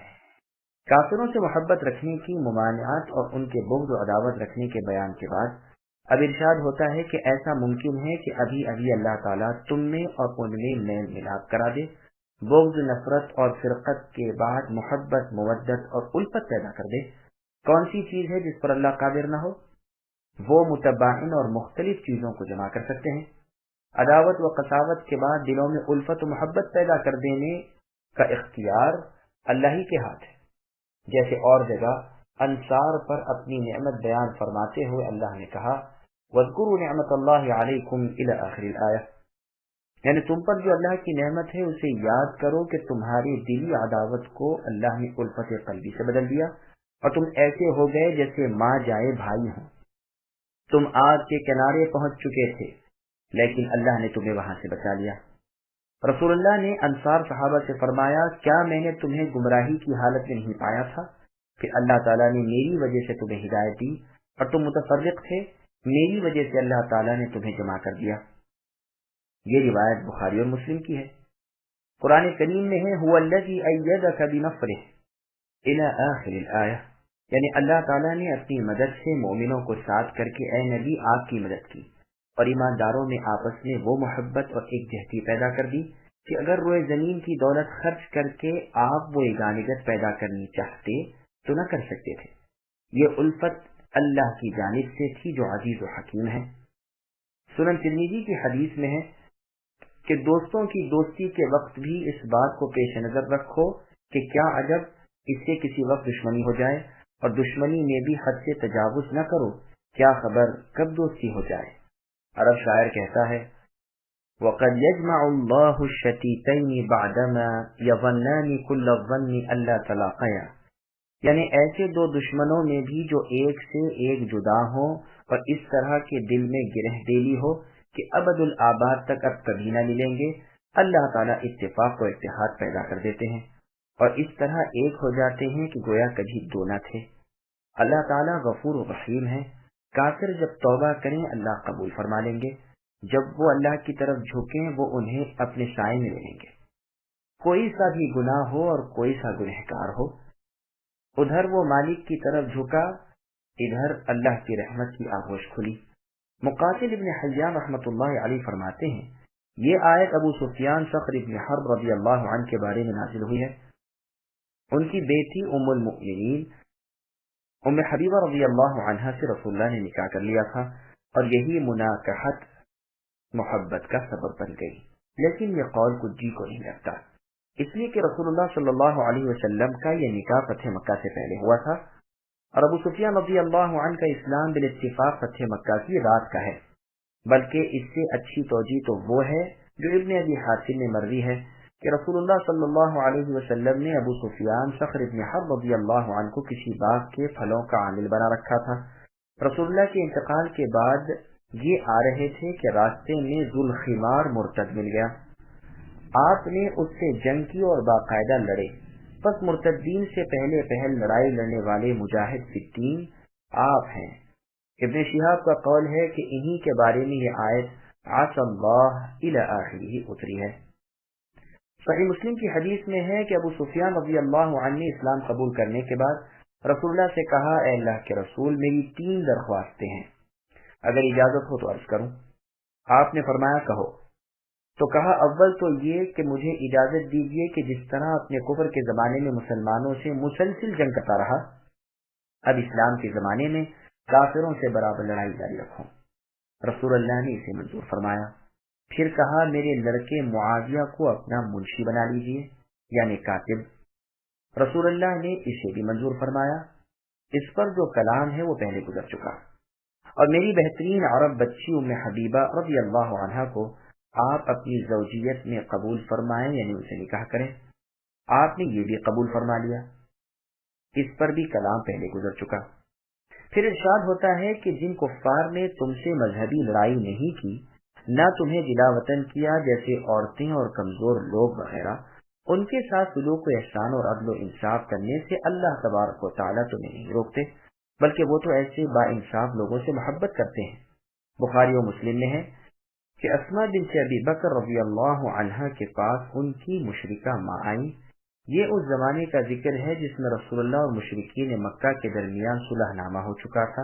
کافروں سے محبت رکھنے کی ممانعت اور ان کے بغض و عداوت رکھنے کے بیان کے بعد اب ارشاد ہوتا ہے کہ ایسا ممکن ہے کہ ابھی ابھی اللہ تعالیٰ تم میں اور ان میں میل ملاپ کرا دے، بغض، نفرت اور فرقت کے بعد محبت، مودت اور الفت پیدا کر دے۔ کون سی چیز ہے جس پر اللہ قادر نہ ہو؟ وہ متباعن اور مختلف چیزوں کو جمع کر سکتے ہیں۔ عداوت و قساوت کے بعد دلوں میں الفت و محبت پیدا کر دینے کا اختیار اللہ ہی کے ہاتھ ہے۔ جیسے اور جگہ انصار پر اپنی نعمت بیان فرماتے ہوئے اللہ نے کہا وَاذْكُرُوا نِعْمَةَ اللَّهِ عَلَيْكُمْ إِلَى آخِرِ الْآيَةِ، یعنی تم پر جو اللہ کی نعمت ہے اسے یاد کرو کہ تمہاری دلی عداوت کو اللہ نے الفت قلبی سے بدل دیا اور تم ایسے ہو گئے جیسے ماں جائے بھائی ہوں۔ تم آگ کے کنارے پہنچ چکے تھے لیکن اللہ نے تمہیں وہاں سے بچا لیا۔ رسول اللہ نے انصار صحابہ سے فرمایا کیا میں نے تمہیں گمراہی کی حالت میں نہیں پایا تھا؟ پھر اللہ تعالیٰ نے میری وجہ سے تمہیں ہدایت دی اور تم متفرق تھے، میری وجہ سے اللہ تعالیٰ نے تمہیں جمع کر دیا۔ یہ روایت بخاری اور مسلم کی ہے۔ قرآن کریم میں ہے هو الذی ایدک بنصرہ الی آخر الآیہ، یعنی اللہ تعالیٰ نے اپنی مدد سے مومنوں کو ساتھ کر کے اے نبی آپ کی مدد کی اور ایمانداروں میں آپس میں وہ محبت اور ایک جہتی پیدا کر دی کہ اگر روئے زمین کی دولت خرچ کر کے آپ وہ یگانگت پیدا کرنی چاہتے تو نہ کر سکتے تھے۔ یہ الفت اللہ کی جانب سے تھی جو عزیز و حکیم ہے۔ سنن ترمذی کی حدیث میں ہے کہ دوستوں کی دوستی کے وقت بھی اس بات کو پیش نظر رکھو کہ کیا عجب اس سے کسی وقت دشمنی ہو جائے، اور دشمنی میں بھی حد سے تجاوز نہ کرو، کیا خبر کب دوستی ہو جائے۔ عرب شاعر کہتا ہے وَقَدْ يَجْمَعُ اللَّهُ الشَّتِيتَيْنِ بَعْدَمَا يَظَنَّانِ كُلَّ الظَّنِّ أَلَّا تَلَاقَيَا، یعنی ایسے دو دشمنوں میں بھی جو ایک سے ایک جدا ہوں اور اس طرح کے دل میں گرہ دلی ہو کہ ابد الآباد تک اب کبھی نہ ملیں گے، اللہ تعالیٰ اتفاق و اتحاد پیدا کر دیتے ہیں اور اس طرح ایک ہو جاتے ہیں کہ گویا کبھی دو نہ تھے۔ اللہ تعالیٰ غفور و رحیم ہے۔ کافر جب توبہ کریں اللہ قبول فرما لیں گے، جب وہ اللہ کی طرف جھکیں وہ انہیں اپنے سائے میں لے لیں گے۔ کوئی سا بھی گناہ ہو اور کوئی سا گنہگار ہو، ادھر وہ مالک کی طرف جھکا، ادھر اللہ کی رحمت کی آغوش کھلی۔ مقاتل ابن حیان رحمۃ اللہ علیہ فرماتے ہیں یہ آیت ابو سفیان صخر ابن حرب رضی اللہ عنہ کے بارے میں نازل ہوئی ہے۔ ان کی بیٹی ام المؤمنین ام حبیبہ رضی اللہ عنہا سے رسول اللہ نے نکاح کر لیا تھا، اور یہی مناکحت محبت کا سبب بن گئی، لیکن یہ قول کچھ جی کو نہیں لگتا، اس لیے کہ رسول اللہ صلی اللہ علیہ وسلم کا یہ نکاح فتح مکہ سے پہلے ہوا تھا، اور ابو سفیان رضی اللہ عنہ کا اسلام بالاتفاق فتح مکہ کی رات کا ہے، بلکہ اس سے اچھی توجیہ تو وہ ہے جو ابن ابی حاتم میں مروی ہے کہ رسول اللہ صلی اللہ علیہ وسلم نے ابو سفیان صخر ابن حرب رضی اللہ عنہ کو کسی باغ کے پھلوں کا عامل بنا رکھا تھا۔ رسول اللہ کے انتقال کے بعد یہ آ رہے تھے کہ راستے میں ذوالخمار مرتد مل گیا، آپ نے اس سے جنگ کی اور باقاعدہ لڑے، بس مرتدین سے پہلے پہل لڑائی لڑنے والے مجاہد ستین آپ ہیں۔ ابن شہاب کا قول ہے کہ انہی کے بارے میں یہ آیت عسى اللہ الی آخرہ اتری ہے۔ صحیح مسلم کی حدیث میں ہے کہ ابو سفیان رضی اللہ عنہ نے اسلام قبول کرنے کے بعد رسول اللہ سے کہا، اے اللہ کے رسول، میری 3 درخواستیں ہیں، اگر اجازت ہو تو عرض کروں؟ آپ نے فرمایا کہو۔ تو کہا، اول تو یہ کہ مجھے اجازت دیجیے کہ جس طرح اپنے کفر کے زمانے میں مسلمانوں سے مسلسل جنگ کرتا رہا، اب اسلام کے زمانے میں کافروں سے برابر لڑائی جاری رکھوں۔ رسول اللہ نے اسے منظور فرمایا۔ پھر کہا، میرے لڑکے معاویہ کو اپنا منشی بنا لیجیے، یعنی کاتب۔ رسول اللہ نے اسے بھی منظور فرمایا۔ اس پر جو کلام ہے وہ پہلے گزر چکا۔ اور میری بہترین عرب بچی ام حبیبہ رضی اللہ عنہا کو آپ اپنی زوجیت میں قبول فرمائیں، یعنی اسے نکاح کریں۔ آپ نے یہ بھی قبول فرما لیا، اس پر بھی کلام پہلے گزر چکا۔ پھر ارشاد ہوتا ہے کہ جن کفار نے تم سے مذہبی لڑائی نہیں کی، نہ تمہیں جلا وطن کیا، جیسے عورتیں اور کمزور لوگ وغیرہ، ان کے ساتھ سلوک و احسان اور عدل و انصاف کرنے سے اللہ تبارک و تعالیٰ تمہیں نہیں روکتے، بلکہ وہ تو ایسے با انصاف لوگوں سے محبت کرتے ہیں۔ بخاری و مسلم میں ہے کہ اسماء بنت ابی بکر رضی اللہ عنہا کے پاس ان کی مشرکہ ماں آئیں۔ یہ اس زمانے کا ذکر ہے جس میں رسول اللہ اور مشرکین مکہ کے درمیان صلح نامہ ہو چکا تھا۔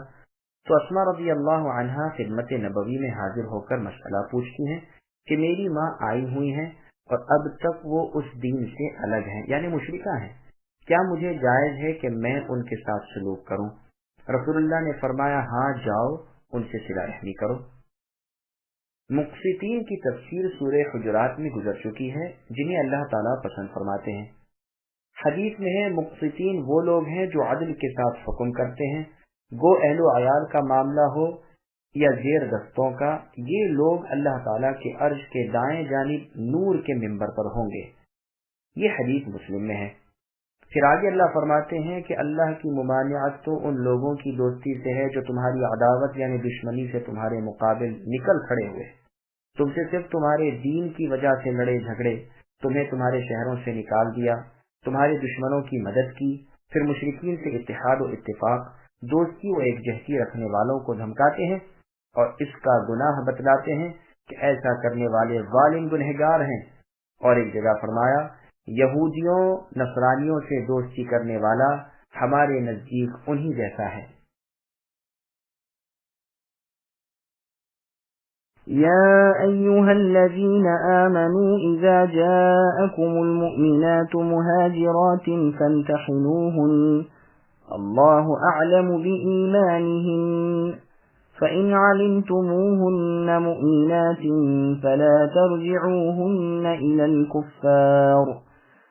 تو اسماء رضی اللہ عنہا خدمت نبوی میں حاضر ہو کر مسئلہ پوچھتی ہیں کہ میری ماں آئی ہوئی ہیں اور اب تک وہ اس دین سے الگ ہیں، یعنی مشرکہ ہیں، کیا مجھے جائز ہے کہ میں ان کے ساتھ سلوک کروں؟ رسول اللہ نے فرمایا، ہاں جاؤ، ان سے صلہ رحمی کرو۔ مقسطین کی تفسیر سورہ حجرات میں گزر چکی ہے، جنہیں اللہ تعالیٰ پسند فرماتے ہیں۔ حدیث میں ہے، مقسطین وہ لوگ ہیں جو عدل کے ساتھ حکم کرتے ہیں، گو اہل و عیال کا معاملہ ہو یا زیر دستوں کا، یہ لوگ اللہ تعالیٰ کے عرش کے دائیں جانب نور کے منبر پر ہوں گے۔ یہ حدیث مسلم میں ہے۔ پھر آگے اللہ فرماتے ہیں کہ اللہ کی ممانعت تو ان لوگوں کی دوستی سے ہے جو تمہاری عداوت یعنی دشمنی سے تمہارے مقابل نکل کھڑے ہوئے، تم سے صرف تمہارے دین کی وجہ سے لڑے جھگڑے، تمہیں تمہارے شہروں سے نکال دیا، تمہارے دشمنوں کی مدد کی، پھر مشرکین سے اتحاد و اتفاق، دوستی و ایک جہتی رکھنے والوں کو دھمکاتے ہیں اور اس کا گناہ بتلاتے ہیں کہ ایسا کرنے والے ظالم گنہگار ہیں۔ اور ایک جگہ فرمایا، یہودیوں نصرانیوں سے دوستی کرنے والا ہمارے نزدیک انہی جیسا ہے۔ يا أيها الذين آمنوا إذا جاءكم المؤمنات مهاجرات فامتحنوهن الله أعلم بإيمانهن فإن علمتموهن مؤمنات فلا ترجعوهن إلى الكفار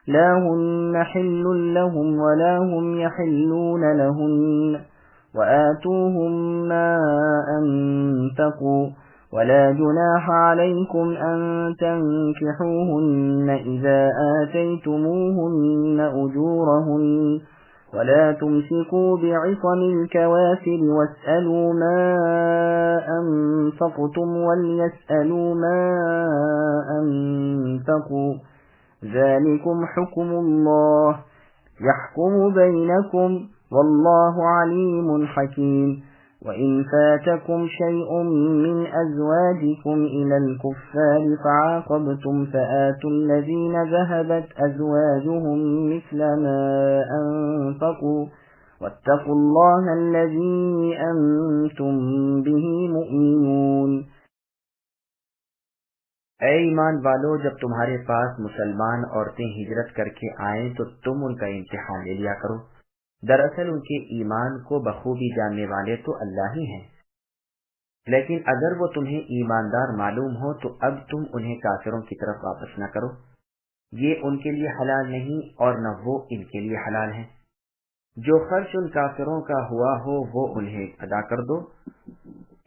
لا هن حل لهم ولا هم يحلون لهن وآتوهم ما أنفقوا ولا جناح عليكم أن تنكحوهن إذا آتيتموهن أجورهن ولا تمسكوا بعصم الكوافر واسألوا ما أنفقتم وليسألوا ما أنفقوا ذلكم حكم الله يحكم بينكم والله عليم حكيم وَإِنْ فَاتَكُمْ شَيْءٌ مِّنْ أَزْوَاجِكُمْ إِلَى الْكُفَّارِ فَعَاقَبْتُمْ فَآتُوا الَّذِينَ ذَهَبَتْ أَزْوَاجُهُم مِّثْلَ مَا أَنفَقُوا وَاتَّقُوا اللَّهَ الَّذِي أَنتُم بِهِ مُؤْمِنُونَ۔ اے ایمان والو، جب تمہارے پاس مسلمان عورتیں ہجرت کر کے آئیں تو تم ان کا امتحان لے لیا کرو۔ دراصل ان کے ایمان کو بخوبی جاننے والے تو اللہ ہی ہیں، لیکن اگر وہ تمہیں ایماندار معلوم ہو تو اب تم انہیں کافروں کی طرف واپس نہ کرو، یہ ان کے لیے حلال نہیں اور نہ وہ ان کے لیے حلال ہیں۔ جو خرچ ان کافروں کا ہوا ہو وہ انہیں ادا کر دو۔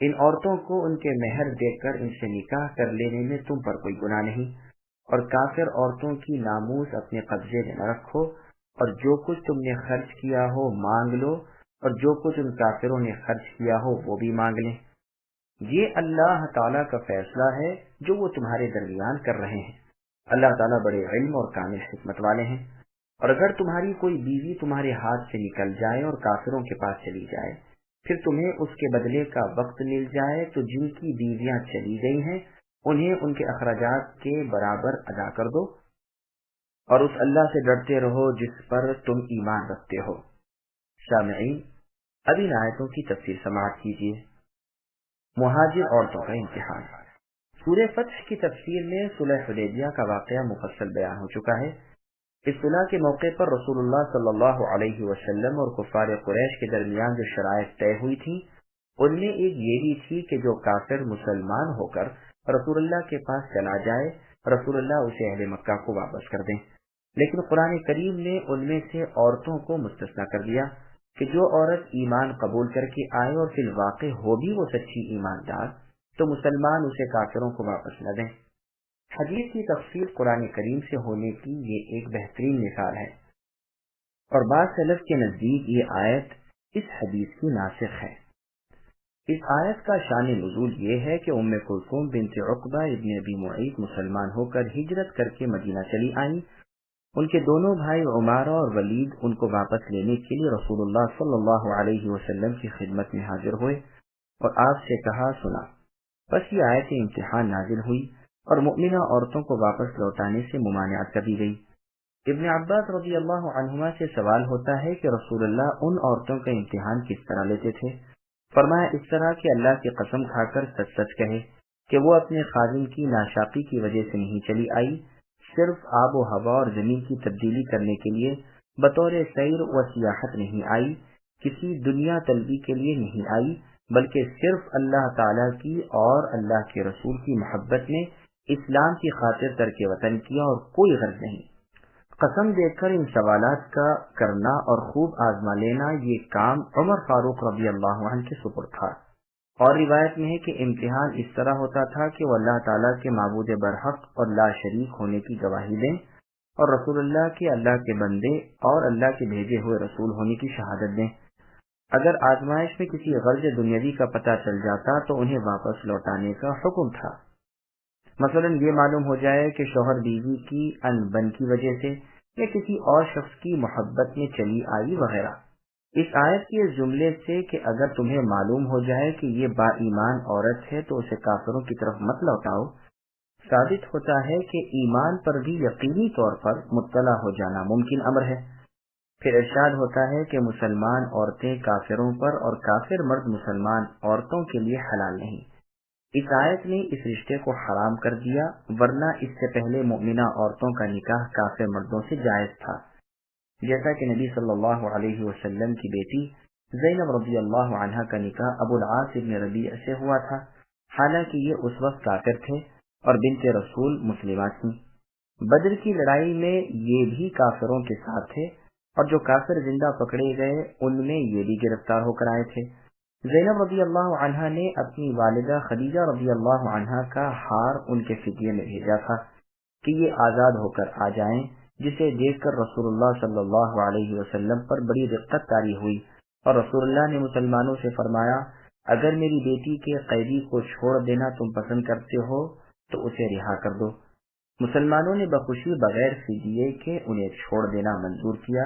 ان عورتوں کو ان کے مہر دے کر ان سے نکاح کر لینے میں تم پر کوئی گناہ نہیں، اور کافر عورتوں کی ناموس اپنے قبضے میں نہ رکھو، اور جو کچھ تم نے خرچ کیا ہو مانگ لو، اور جو کچھ ان کافروں نے خرچ کیا ہو وہ بھی مانگ لیں۔ یہ اللہ تعالیٰ کا فیصلہ ہے جو وہ تمہارے درمیان کر رہے ہیں۔ اللہ تعالیٰ بڑے علم اور کامل حکمت والے ہیں۔ اور اگر تمہاری کوئی بیوی تمہارے ہاتھ سے نکل جائے اور کافروں کے پاس چلی جائے، پھر تمہیں اس کے بدلے کا وقت مل جائے تو جن کی بیویاں چلی گئی ہیں انہیں ان کے اخراجات کے برابر ادا کر دو، اور اس اللہ سے ڈرتے رہو جس پر تم ایمان رکھتے ہو۔ سامعین، اب ان آیتوں کی تفسیر سماعت کیجیے۔ مہاجر عورتوں کا امتحان۔ سورہ فتح کی تفسیر میں صلح حدیبیہ کا واقعہ مفصل بیان ہو چکا ہے۔ اس صلح کے موقع پر رسول اللہ صلی اللہ علیہ وسلم اور کفار قریش کے درمیان جو شرائط طے ہوئی تھی ان میں ایک یہ بھی تھی کہ جو کافر مسلمان ہو کر رسول اللہ کے پاس چلا جائے رسول اللہ اسے اہل مکہ کو واپس کر دیں، لیکن قرآن کریم نے ان میں سے عورتوں کو مستثنیٰ کر دیا کہ جو عورت ایمان قبول کر کے آئے اور فی الواقع ہو بھی وہ سچی ایماندار تو مسلمان اسے کافروں کو واپس نہ دیں۔ حدیث کی تفسیر قرآن کریم سے ہونے کی یہ ایک بہترین مثال ہے، اور بعض سلف کے نزدیک یہ آیت اس حدیث کی ناسخ ہے۔ اس آیت کا شان نزول یہ ہے کہ ام کلثوم بنت عقبہ ابن ابی معیط مسلمان ہو کر ہجرت کر کے مدینہ چلی آئیں۔ ان کے دونوں بھائی عمارہ اور ولید ان کو واپس لینے کے لیے رسول اللہ صلی اللہ علیہ وسلم کی خدمت میں حاضر ہوئے اور آپ سے کہا سنا۔ بس یہ آیت امتحان نازل ہوئی اور مؤمنہ عورتوں کو واپس لوٹانے سے ممانعت کر دی گئی۔ ابن عباس رضی اللہ عنہما سے سوال ہوتا ہے کہ رسول اللہ ان عورتوں کا امتحان کس طرح لیتے تھے؟ فرمایا اس طرح کہ اللہ کی قسم کھا کر سچ سچ کہے کہ وہ اپنے خادم کی ناشاکی کی وجہ سے نہیں چلی آئی، صرف آب و ہوا اور زمین کی تبدیلی کرنے کے لیے بطور سیر و سیاحت نہیں آئی، کسی دنیا طلبی کے لیے نہیں آئی، بلکہ صرف اللہ تعالیٰ کی اور اللہ کے رسول کی محبت میں اسلام کی خاطر ترک وطن کیا اور کوئی غرض نہیں۔ قسم دے کر ان سوالات کا کرنا اور خوب آزما لینا یہ کام عمر فاروق رضی اللہ عنہ کے سپرد تھا، اور روایت میں ہے کہ امتحان اس طرح ہوتا تھا کہ وہ اللہ تعالیٰ کے معبود برحق اور لا شریک ہونے کی گواہی دیں اور رسول اللہ کے اللہ کے بندے اور اللہ کے بھیجے ہوئے رسول ہونے کی شہادت دیں۔ اگر آزمائش میں کسی غرض دنیاوی کا پتہ چل جاتا تو انہیں واپس لوٹانے کا حکم تھا۔ مثلا یہ معلوم ہو جائے کہ شوہر بیوی کی ان بن کی وجہ سے یا کسی اور شخص کی محبت میں چلی آئی وغیرہ۔ اس آیت کے اس جملے سے کہ اگر تمہیں معلوم ہو جائے کہ یہ با ایمان عورت ہے تو اسے کافروں کی طرف مت لوٹاؤ، ثابت ہوتا ہے کہ ایمان پر بھی یقینی طور پر مطلع ہو جانا ممکن امر ہے۔ پھر ارشاد ہوتا ہے کہ مسلمان عورتیں کافروں پر اور کافر مرد مسلمان عورتوں کے لیے حلال نہیں۔ اس آیت نے اس رشتے کو حرام کر دیا، ورنہ اس سے پہلے مؤمنہ عورتوں کا نکاح کافر مردوں سے جائز تھا، جیسا کہ نبی صلی اللہ علیہ وسلم کی بیٹی زینب رضی اللہ عنہا کا نکاح ابو العاص ابن ربیع سے ہوا تھا، حالانکہ یہ اس وقت کافر تھے اور بنت رسول مسلمہ تھیں۔ بدر کی لڑائی میں یہ بھی کافروں کے ساتھ تھے، اور جو کافر زندہ پکڑے گئے ان میں یہ بھی گرفتار ہو کر آئے تھے۔ زینب رضی اللہ عنہا نے اپنی والدہ خدیجہ رضی اللہ عنہا کا ہار ان کے فدیے میں بھیجا تھا کہ یہ آزاد ہو کر آ جائیں، جسے دیکھ کر رسول اللہ صلی اللہ علیہ وسلم پر بڑی رقت طاری ہوئی، اور رسول اللہ نے مسلمانوں سے فرمایا اگر میری بیٹی کے قیدی کو چھوڑ دینا تم پسند کرتے ہو تو اسے رہا کر دو۔ مسلمانوں نے بخوشی بغیر فدیے کے انہیں چھوڑ دینا منظور کیا،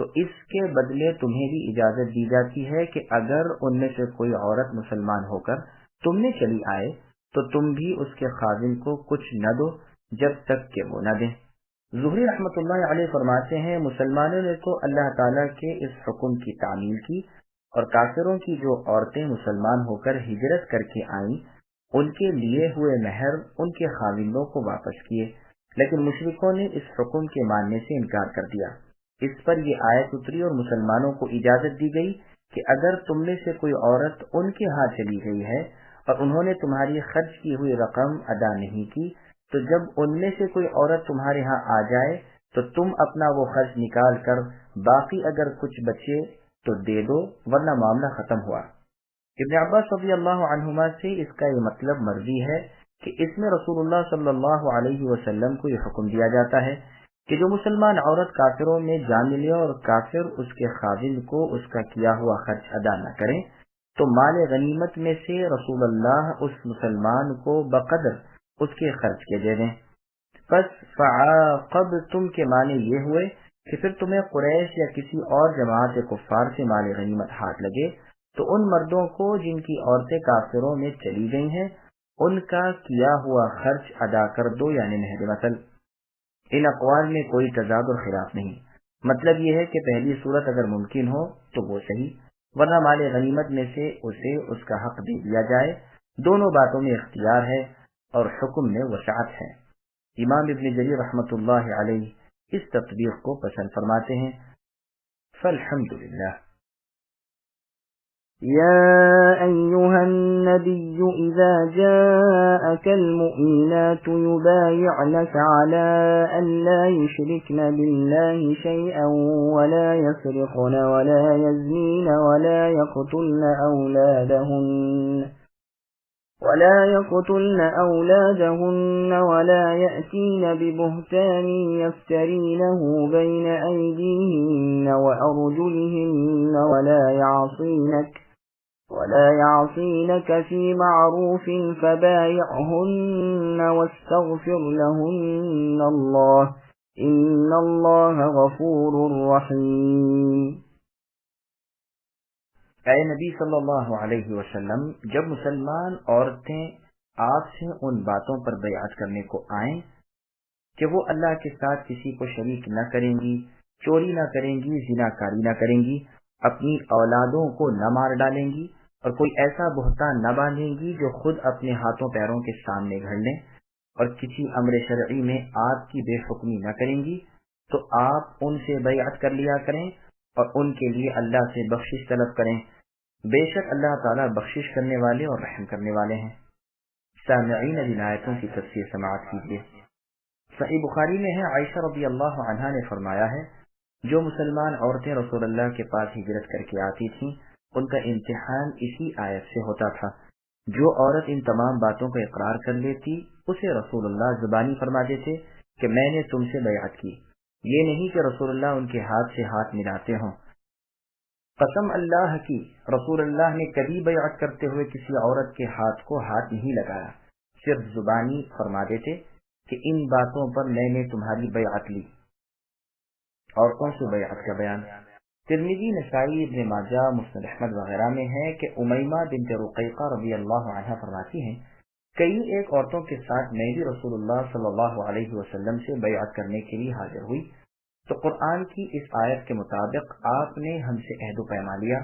تو اس کے بدلے تمہیں بھی اجازت دی جاتی ہے کہ اگر ان میں سے کوئی عورت مسلمان ہو کر تم نے چلی آئے تو تم بھی اس کے خاوند کو کچھ نہ دو جب تک کہ وہ نہ دیں۔ زہری رحمۃ اللہ علیہ فرماتے ہیں مسلمانوں نے تو اللہ تعالیٰ کے اس حکم کی تعمیل کی اور کافروں کی جو عورتیں مسلمان ہو کر ہجرت کر کے آئیں ان کے لیے ہوئے مہر ان کے خاوندوں کو واپس کیے، لیکن مشرکوں نے اس حکم کے ماننے سے انکار کر دیا۔ اس پر یہ آیت اتری اور مسلمانوں کو اجازت دی گئی کہ اگر تم میں سے کوئی عورت ان کے ہاں چلی گئی ہے اور انہوں نے تمہاری خرچ کی ہوئی رقم ادا نہیں کی تو جب ان میں سے کوئی عورت تمہارے ہاں آ جائے تو تم اپنا وہ خرچ نکال کر باقی اگر کچھ بچے تو دے دو، ورنہ معاملہ ختم ہوا۔ ابن عباس رضی اللہ عنہما سے اس کا یہ مطلب مرضی ہے کہ اس میں رسول اللہ صلی اللہ علیہ وسلم کو یہ حکم دیا جاتا ہے کہ جو مسلمان عورت کافروں میں جا ملے اور کافر اس کے خاوند کو اس کا کیا ہوا خرچ ادا نہ کریں تو مال غنیمت میں سے رسول اللہ اس مسلمان کو بقدر اس کے خرچ کے دے دیں۔ پس فعاقبتم کے معنی یہ ہوئے کہ پھر تمہیں قریش یا کسی اور جماعت کفار سے مال غنیمت ہاتھ لگے تو ان مردوں کو جن کی عورتیں کافروں میں چلی گئی ہیں ان کا کیا ہوا خرچ ادا کر دو، یعنی مہر مثل۔ ان اقوال میں کوئی تضاد اور خلاف نہیں، مطلب یہ ہے کہ پہلی صورت اگر ممکن ہو تو وہ صحیح، ورنہ مال غنیمت میں سے اسے اس کا حق دے دیا جائے۔ دونوں باتوں میں اختیار ہے اور حکم میں وسعت ہے۔ امام ابن جریر رحمۃ اللہ علیہ اس تطبیق کو پسند فرماتے ہیں۔ فالحمدللہ۔ يا أيها النبي إذا جاءك المؤمنات يبايعنك على أن لا يشركن بالله شيئا ولا يسرقن ولا يزنين ولا يقتلن أولادهن ولا يأتين ببهتان يفترينه بين أيديهن وأرجلهن ولا يعصينك في معروف فبايعهن واستغفر لهن الله إن الله غفور رحيم۔ اے نبی صلی اللہ علیہ وسلم، جب مسلمان عورتیں آپ سے ان باتوں پر بیعت کرنے کو آئیں کہ وہ اللہ کے ساتھ کسی کو شریک نہ کریں گی، چوری نہ کریں گی، زناکاری نہ کریں گی، اپنی اولادوں کو نہ مار ڈالیں گی اور کوئی ایسا بہتان نہ باندھیں گی جو خود اپنے ہاتھوں پیروں کے سامنے گھڑ لیں اور کسی امر شرعی میں آپ کی بے حکمی نہ کریں گی، تو آپ ان سے بیعت کر لیا کریں اور ان کے لیے اللہ سے بخشش طلب کریں، بے شک اللہ تعالیٰ بخشش کرنے والے اور رحم کرنے والے ہیں۔ سامعین ان آیتوں کی تفسیر سماعت کیجیے۔ صحیح بخاری میں ہے، عائشہ رضی اللہ عنہا نے فرمایا ہے جو مسلمان عورتیں رسول اللہ کے پاس ہجرت کر کے آتی تھیں ان کا امتحان اسی آیت سے ہوتا تھا۔ جو عورت ان تمام باتوں کا اقرار کر لیتی اسے رسول اللہ زبانی فرما دیتے کہ میں نے تم سے بیعت کی، یہ نہیں کہ رسول اللہ ان کے ہاتھ سے ہاتھ ملاتے ہوں۔ قسم اللہ کی، رسول اللہ نے کبھی بیعت کرتے ہوئے کسی عورت کے ہاتھ کو ہاتھ نہیں لگایا، صرف زبانی فرما دیتے کہ ان باتوں پر میں نے تمہاری بیعت لی۔ عورتوں سے بیعت کا بیان ترمذی، نسائی، ابن ماجہ، مسند احمد وغیرہ میں ہے کہ امیمہ بنت رقیقہ رضی اللہ عنہا فرماتی ہیں کئی ایک عورتوں کے ساتھ میں بھی رسول اللہ صلی اللہ علیہ وسلم سے بیعت کرنے کے لیے حاضر ہوئی تو قرآن کی اس آیت کے مطابق آپ نے ہم سے عہد و پیما لیا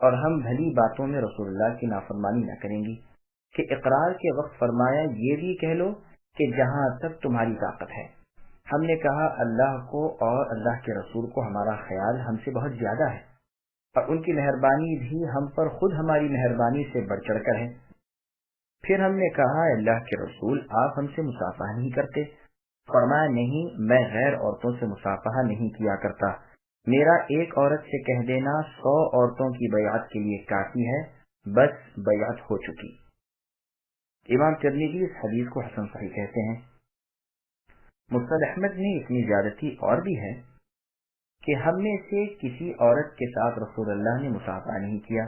اور ہم بھلی باتوں میں رسول اللہ کی نافرمانی نہ کریں گی، کہ اقرار کے وقت فرمایا یہ بھی کہہ لو کہ جہاں تک تمہاری طاقت ہے۔ ہم نے کہا اللہ کو اور اللہ کے رسول کو ہمارا خیال ہم سے بہت زیادہ ہے اور ان کی مہربانی بھی ہم پر خود ہماری مہربانی سے بڑھ چڑھ کر ہے۔ پھر ہم نے کہا اللہ کے رسول آپ ہم سے مصافحہ نہیں کرتے؟ فرمایا نہیں، میں غیر عورتوں سے مصافحہ نہیں کیا کرتا، میرا ایک عورت سے کہہ دینا 100 عورتوں کی بیعت کے لیے کافی ہے، بس بیعت ہو چکی۔ امام ترمذی اس حدیث کو حسن صحیح کہتے ہیں۔ مسند احمد میں اتنی زیادتی اور بھی ہے کہ ہم میں سے کسی عورت کے ساتھ رسول اللہ نے مصافحہ نہیں کیا۔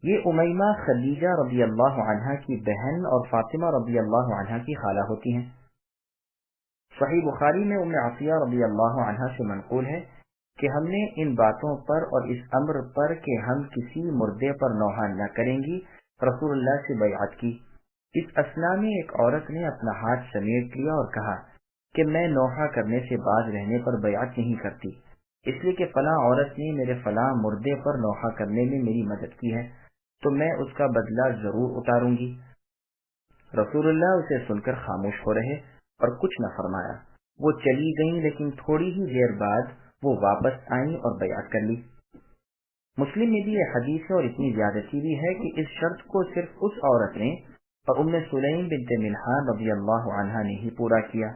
یہ امیمہ خدیجہ رضی اللہ عنہا کی بہن اور فاطمہ رضی اللہ عنہا کی خالہ ہوتی ہیں۔ صحیح بخاری میں ام عطیہ رضی اللہ عنہا سے منقول ہے کہ ہم نے ان باتوں پر اور اس امر پر کہ ہم کسی مردے پر نوحہ نہ کریں گی رسول اللہ سے بیعت کی۔ اس اثنا میں ایک عورت نے اپنا ہاتھ سمیٹ لیا اور کہا کہ میں نوحہ کرنے سے باز رہنے پر بیعت نہیں کرتی، اس لیے کہ فلاں عورت نے میرے فلاں مردے پر نوحہ کرنے میں میری مدد کی ہے تو میں اس کا بدلہ ضرور اتاروں گی۔ رسول اللہ اسے سن کر خاموش ہو رہے اور کچھ نہ فرمایا۔ وہ چلی گئیں، لیکن تھوڑی ہی دیر بعد وہ واپس آئیں اور بیعت کر لی۔ مسلم میں بھی یہ حدیث ہے اور اتنی زیادتی بھی ہے کہ اس شرط کو صرف اس عورت نے اور ام سلیم بنت ملحان رضی اللہ عنہا نے ہی پورا کیا۔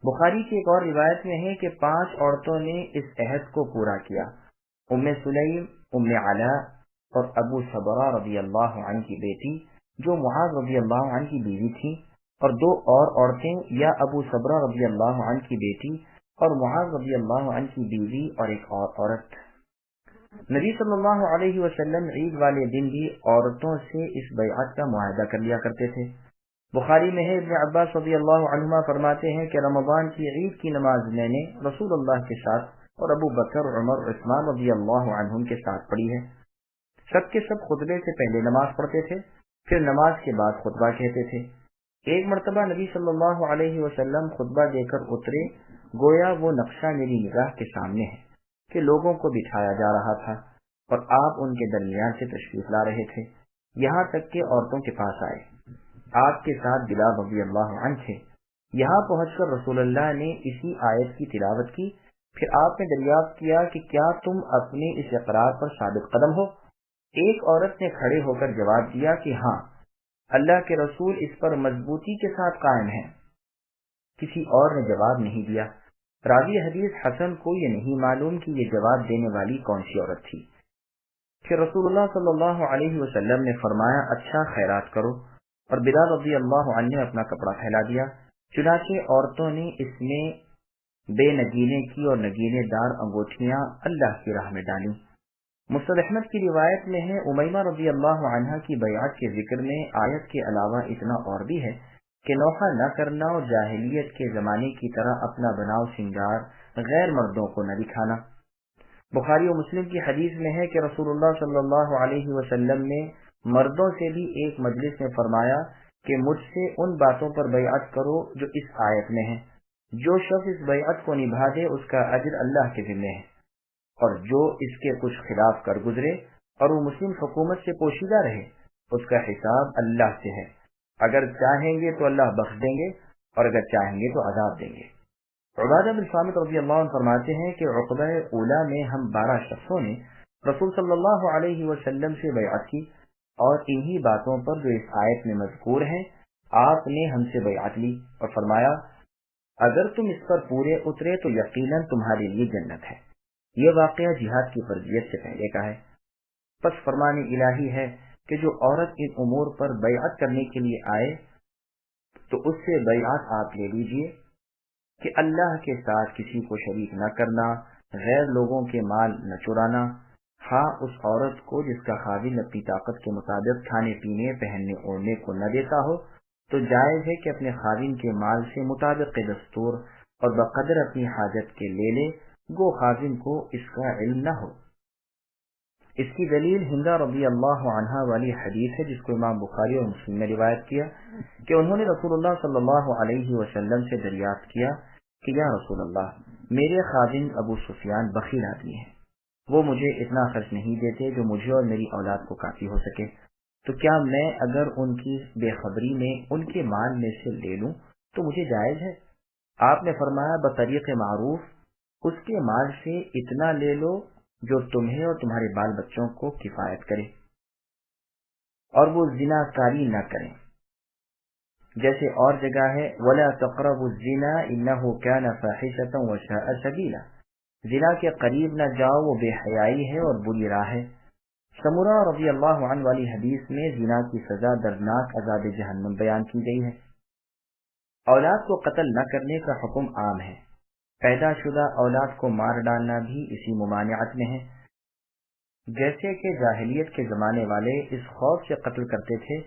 بخاری کی ایک اور روایت میں ہے کہ 5 عورتوں نے اس عہد کو پورا کیا، ام سلیم، ام علا اور ابو صبرہ رضی اللہ عنہ کی بیٹی جو معاذ رضی اللہ عنہ کی بیوی تھی، اور 2 اور عورتیں یا ابو صبرہ رضی اللہ عنہ کی بیٹی اور معاذ رضی اللہ عنہ کی بیوی اور ایک اور عورت۔ نبی صلی اللہ علیہ وسلم عید والے دن بھی عورتوں سے اس بیعت کا معاہدہ کر لیا کرتے تھے۔ بخاری میں ہے ابن عباس رضی اللہ عنہما فرماتے ہیں کہ رمضان کی عید کی نماز میں نے رسول اللہ کے ساتھ اور ابو بکر، عمر، عثمان رضی اللہ عنہم کے ساتھ پڑھی ہے۔ سب کے سب خطبے سے پہلے نماز پڑھتے تھے، پھر نماز کے بعد خطبہ کہتے تھے۔ ایک مرتبہ نبی صلی اللہ علیہ وسلم خطبہ دے کر اترے، گویا وہ نقشہ میری نگاہ کے سامنے ہے کہ لوگوں کو بٹھایا جا رہا تھا اور آپ ان کے درمیان سے تشریف لا رہے تھے، یہاں تک کہ عورتوں کے پاس آئے۔ آپ کے ساتھ بلال رضی اللہ عنہ تھے۔ یہاں پہنچ کر رسول اللہ نے اسی آیت کی تلاوت کی، پھر آپ نے دریافت کیا کہ کیا تم اپنے اس اقرار پر ثابت قدم ہو؟ ایک عورت نے کھڑے ہو کر جواب دیا کہ ہاں، اللہ کے رسول اس پر مضبوطی کے ساتھ قائم ہیں۔ کسی اور نے جواب نہیں دیا۔ راوی حدیث حسن کو یہ نہیں معلوم کہ یہ جواب دینے والی کون سی عورت تھی۔ پھر رسول اللہ صلی اللہ علیہ وسلم نے فرمایا اچھا خیرات کرو، اور بلال رضی اللہ عنہ نے اپنا کپڑا پھیلا دیا۔ چنانچہ عورتوں نے اس میں بے نگینے کی اور نگینے دار انگوٹھیاں اللہ کی راہ میں ڈالیں۔ مسند احمد کی روایت میں ہے امیمہ رضی اللہ عنہا کی بیعت کے ذکر میں آیت کے علاوہ اتنا اور بھی ہے کہ نوحہ نہ کرنا اور جاہلیت کے زمانے کی طرح اپنا بناؤ سنگار غیر مردوں کو نہ دکھانا۔ بخاری و مسلم کی حدیث میں ہے کہ رسول اللہ صلی اللہ علیہ وسلم نے مردوں سے بھی ایک مجلس میں فرمایا کہ مجھ سے ان باتوں پر بیعت کرو جو اس آیت میں ہیں، جو شخص اس بیعت کو نبھا دے اس کا اجر اللہ کے ذمہ ہے، اور جو اس کے کچھ خلاف کر گزرے اور وہ مسلم حکومت سے پوشیدہ رہے اس کا حساب اللہ سے ہے، اگر چاہیں گے تو اللہ بخش دیں گے اور اگر چاہیں گے تو عذاب دیں گے۔ عبادہ بن صامت رضی اللہ عنہ فرماتے ہیں کہ عقبہ اولا میں ہم 12 شخصوں نے رسول صلی اللہ علیہ وسلم سے بیعت کی، اور انہی باتوں پر جو اس آیت میں مذکور ہیں آپ نے ہم سے بیعت لی اور فرمایا اگر تم اس پر پورے اترے تو یقیناً تمہارے لیے جنت ہے۔ یہ واقعہ جہاد کی فرضیت سے پہلے کا ہے۔ پس فرمان الہی ہے کہ جو عورت ان امور پر بیعت کرنے کے لیے آئے تو اس سے بیعت آپ لے لیجئے کہ اللہ کے ساتھ کسی کو شریک نہ کرنا، غیر لوگوں کے مال نہ چرانا، ہاں اس عورت کو جس کا خاوند اپنی طاقت کے مطابق کھانے پینے، پہننے اوڑھنے کو نہ دیتا ہو تو جائز ہے کہ اپنے خاوند کے مال سے مطابق دستور اور بقدر اپنی حاجت کے لے لے، گو خاوند کو اس کا علم نہ ہو۔ اس کی دلیل ہندہ رضی اللہ عنہا والی حدیث ہے جس کو امام بخاری اور مسلم نے روایت کیا کہ انہوں نے رسول اللہ صلی اللہ علیہ وسلم سے دریافت کیا کہ یا رسول اللہ، میرے خاوند ابو سفیان بخیل آدمی ہیں، وہ مجھے اتنا خرچ نہیں دیتے جو مجھے اور میری اولاد کو کافی ہو سکے، تو کیا میں اگر ان کی بے خبری میں ان کے مال میں سے لے لوں تو مجھے جائز ہے؟ آپ نے فرمایا بطریق معروف اس کے مال سے اتنا لے لو جو تمہیں اور تمہارے بال بچوں کو کفایت کرے، اور وہ زنا کاری نہ کریں، جیسے اور جگہ ہے وَلَا تَقْرَبُوا الزِّنَا إِنَّهُ كَانَ فَاحِشَةً وَسَاءَ سَبِيلًا، زنا کے قریب نہ جاؤ، وہ بے حیائی ہے اور بری راہ ہے۔ سمرہ رضی اللہ عنہ والی حدیث میں زنا کی سزا دردناک عذاب جہنم بیان کی گئی ہے۔ اولاد کو قتل نہ کرنے کا حکم عام ہے، پیدا شدہ اولاد کو مار ڈالنا بھی اسی ممانعت میں ہے، جیسے کہ جاہلیت کے زمانے والے اس خوف سے قتل کرتے تھے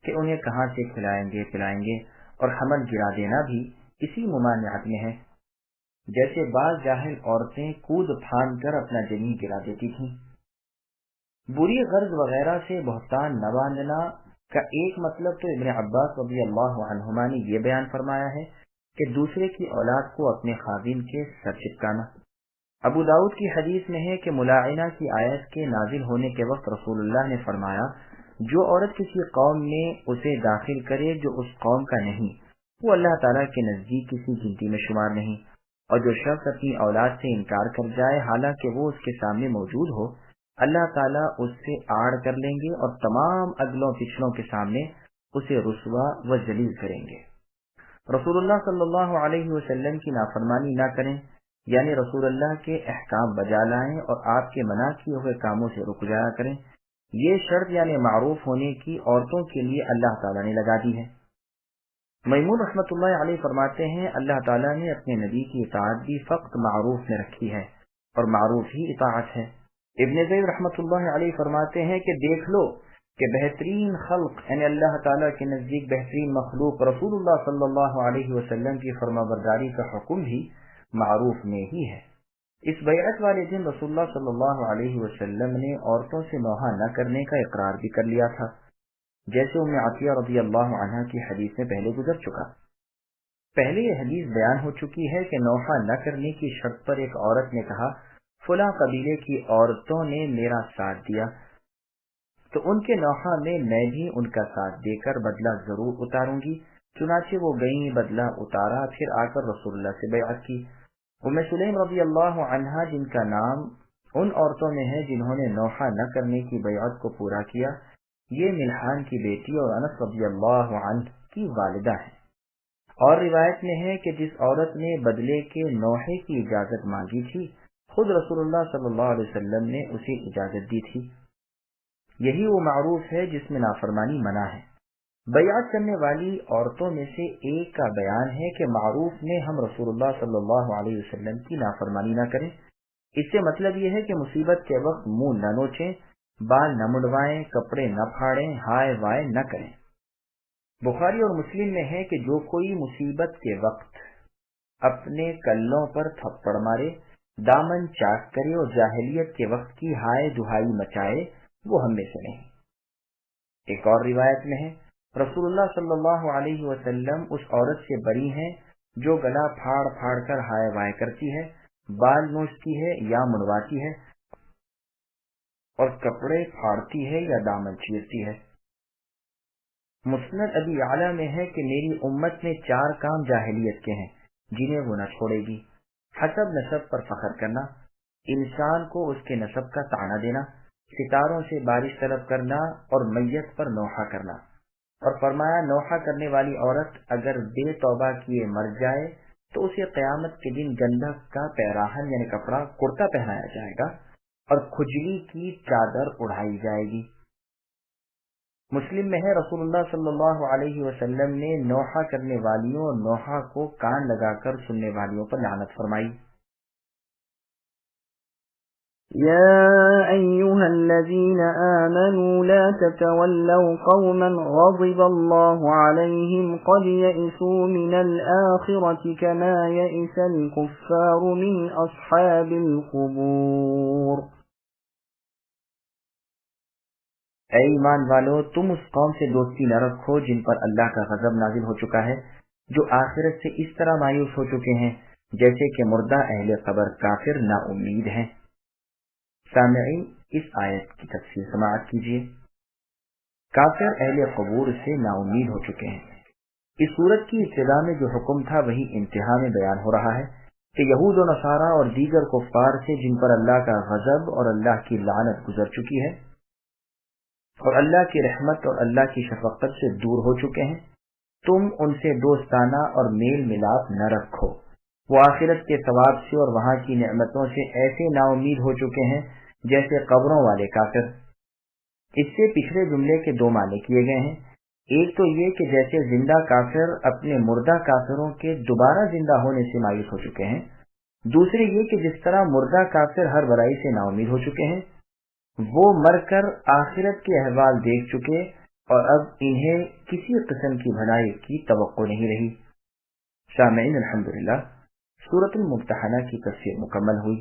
کہ انہیں کہاں سے کھلائیں گے پلائیں گے، اور حمل گرا دینا بھی اسی ممانعت میں ہے۔ جیسے بعض جاہل عورتیں کود پھاند کر اپنا جنین گرا دیتی تھیں۔ بری غرض وغیرہ سے بہتان نہ باندھنا کا ایک مطلب تو ابن عباس رضی اللہ عنہما نے یہ بیان فرمایا ہے کہ دوسرے کی اولاد کو اپنے خاوند کے سر چپکانا۔ ابو داؤد کی حدیث میں ہے کہ ملاعنہ کی آیت کے نازل ہونے کے وقت رسول اللہ نے فرمایا، جو عورت کسی قوم میں اسے داخل کرے جو اس قوم کا نہیں، وہ اللہ تعالیٰ کے نزدیک کسی گنتی میں شمار نہیں، اور جو شخص اپنی اولاد سے انکار کر جائے حالانکہ وہ اس کے سامنے موجود ہو، اللہ تعالیٰ اس سے آڑ کر لیں گے اور تمام اگلوں پچھلوں کے سامنے اسے رسوا و ذلیل کریں گے۔ رسول اللہ صلی اللہ علیہ وسلم کی نافرمانی نہ کریں، یعنی رسول اللہ کے احکام بجا لائیں اور آپ کے منع کیے ہوئے کاموں سے رک جایا کریں، یہ شرط یعنی معروف ہونے کی عورتوں کے لیے اللہ تعالیٰ نے لگا دی ہے۔ میمون رحمۃ اللہ علیہ فرماتے ہیں، اللہ تعالیٰ نے اپنے نبی کی اطاعت بھی فقط معروف میں رکھی ہے اور معروف ہی اطاعت ہے۔ ابن زید رحمۃ اللہ علیہ فرماتے ہیں کہ دیکھ لو کہ بہترین خلق یعنی اللہ تعالیٰ کے نزدیک بہترین مخلوق رسول اللہ صلی اللہ علیہ وسلم کی فرمانبرداری کا حکم بھی معروف میں ہی ہے۔ اس بیعت والے دن رسول اللہ صلی اللہ علیہ وسلم نے عورتوں سے نوحہ نہ کرنے کا اقرار بھی کر لیا تھا، جیسے ام عطیہ رضی اللہ عنہا کی حدیث میں پہلے گزر چکا۔ پہلے یہ حدیث بیان ہو چکی ہے کہ نوحہ نہ کرنے کی شرط پر ایک عورت نے کہا، فلاں قبیلے کی عورتوں نے میرا ساتھ دیا تو ان کے نوحہ میں بھی ان کا ساتھ دے کر بدلہ ضرور اتاروں گی۔ چنانچہ وہ گئیں، بدلہ اتارا، پھر آ کر رسول اللہ سے بیعت کی۔ ام سلیم رضی اللہ عنہا جن کا نام ان عورتوں میں ہے جنہوں نے نوحہ نہ کرنے کی بیعت کو پورا کیا، یہ ملحان کی بیٹی اور انس رضی اللہ عنہ کی والدہ ہیں۔ اور روایت میں ہے کہ جس عورت نے بدلے کے نوحے کی اجازت مانگی تھی خود رسول اللہ صلی اللہ علیہ وسلم نے اسے اجازت دی تھی۔ یہی وہ معروف ہے جس میں نافرمانی منع ہے۔ بیعت کرنے والی عورتوں میں سے ایک کا بیان ہے کہ معروف میں ہم رسول اللہ صلی اللہ علیہ وسلم کی نافرمانی نہ کریں۔ اس سے مطلب یہ ہے کہ مصیبت کے وقت منہ نہ نوچیں، بال نہ مڈوائیں، کپڑے نہ پھاڑیں، ہائے وائے نہ کریں۔ بخاری اور مسلم میں ہے کہ جو کوئی مصیبت کے وقت اپنے کلوں پر تھپڑ مارے، دامن چاک کرے اور جاہلیت کے وقت کی ہائے دہائی مچائے، وہ ہم میں سے نہیں۔ ایک اور روایت میں ہے رسول اللہ صلی اللہ علیہ وسلم اس عورت سے بری ہیں جو گلا پھاڑ پھاڑ کر ہائے وائے کرتی ہے، بال نوچتی ہے یا منڈواتی ہے، اور کپڑے پھاڑتی ہے یا دامن چیرتی ہے۔ مسند ابی اعلیٰ میں ہے کہ میری امت میں 4 کام جاہلیت کے ہیں جنہیں وہ نہ چھوڑے گی: حسب نسب پر فخر کرنا، انسان کو اس کے نسب کا طعنہ دینا، ستاروں سے بارش طلب کرنا اور میت پر نوحہ کرنا۔ اور فرمایا، نوحہ کرنے والی عورت اگر بے توبہ کیے مر جائے تو اسے قیامت کے دن گندھک کا پیراہن یعنی کپڑا کرتا پہنایا جائے گا اور کھجلی کی چادر اڑائی جائے گی۔ مسلم میں ہے رسول اللہ صلی اللہ علیہ وسلم نے نوحہ کرنے والیوں اور نوحہ کو کان لگا کر سننے والیوں پر لعنت فرمائی۔ يا أيها الذين آمنوا لا تتولوا قوما غضب الله عليهم قد يئسوا من الآخرة كما يئس الكفار من أصحاب القبور۔ اے ایمان والو، تم اس قوم سے دوستی نہ رکھو جن پر اللہ کا غضب نازل ہو چکا ہے، جو آخرت سے اس طرح مایوس ہو چکے ہیں جیسے کہ مردہ اہل قبر کافر نا امید ہیں۔ سامعین، اس آیت کی تفسیر سماعت کیجیے۔ کافر اہل قبور سے نا امید ہو چکے ہیں۔ اس سورت کی ابتدا میں جو حکم تھا وہی انتہا میں بیان ہو رہا ہے کہ یہود و نصارہ اور دیگر کفار سے جن پر اللہ کا غضب اور اللہ کی لعنت گزر چکی ہے اور اللہ کی رحمت اور اللہ کی شفقت سے دور ہو چکے ہیں، تم ان سے دوستانہ اور میل ملاپ نہ رکھو۔ وہ آخرت کے ثواب سے اور وہاں کی نعمتوں سے ایسے نا امید ہو چکے ہیں جیسے قبروں والے کافر۔ اس سے پچھلے جملے کے 2 معنی کیے گئے ہیں۔ ایک تو یہ کہ جیسے زندہ کافر اپنے مردہ کافروں کے دوبارہ زندہ ہونے سے مایوس ہو چکے ہیں، دوسری یہ کہ جس طرح مردہ کافر ہر برائی سے نا امید ہو چکے ہیں، وہ مر کر آخرت کے احوال دیکھ چکے اور اب انہیں کسی قسم کی بھلائی کی توقع نہیں رہی۔ سامعین، الحمدللہ سورۃ الممتحنہ کی تفسیر مکمل ہوئی۔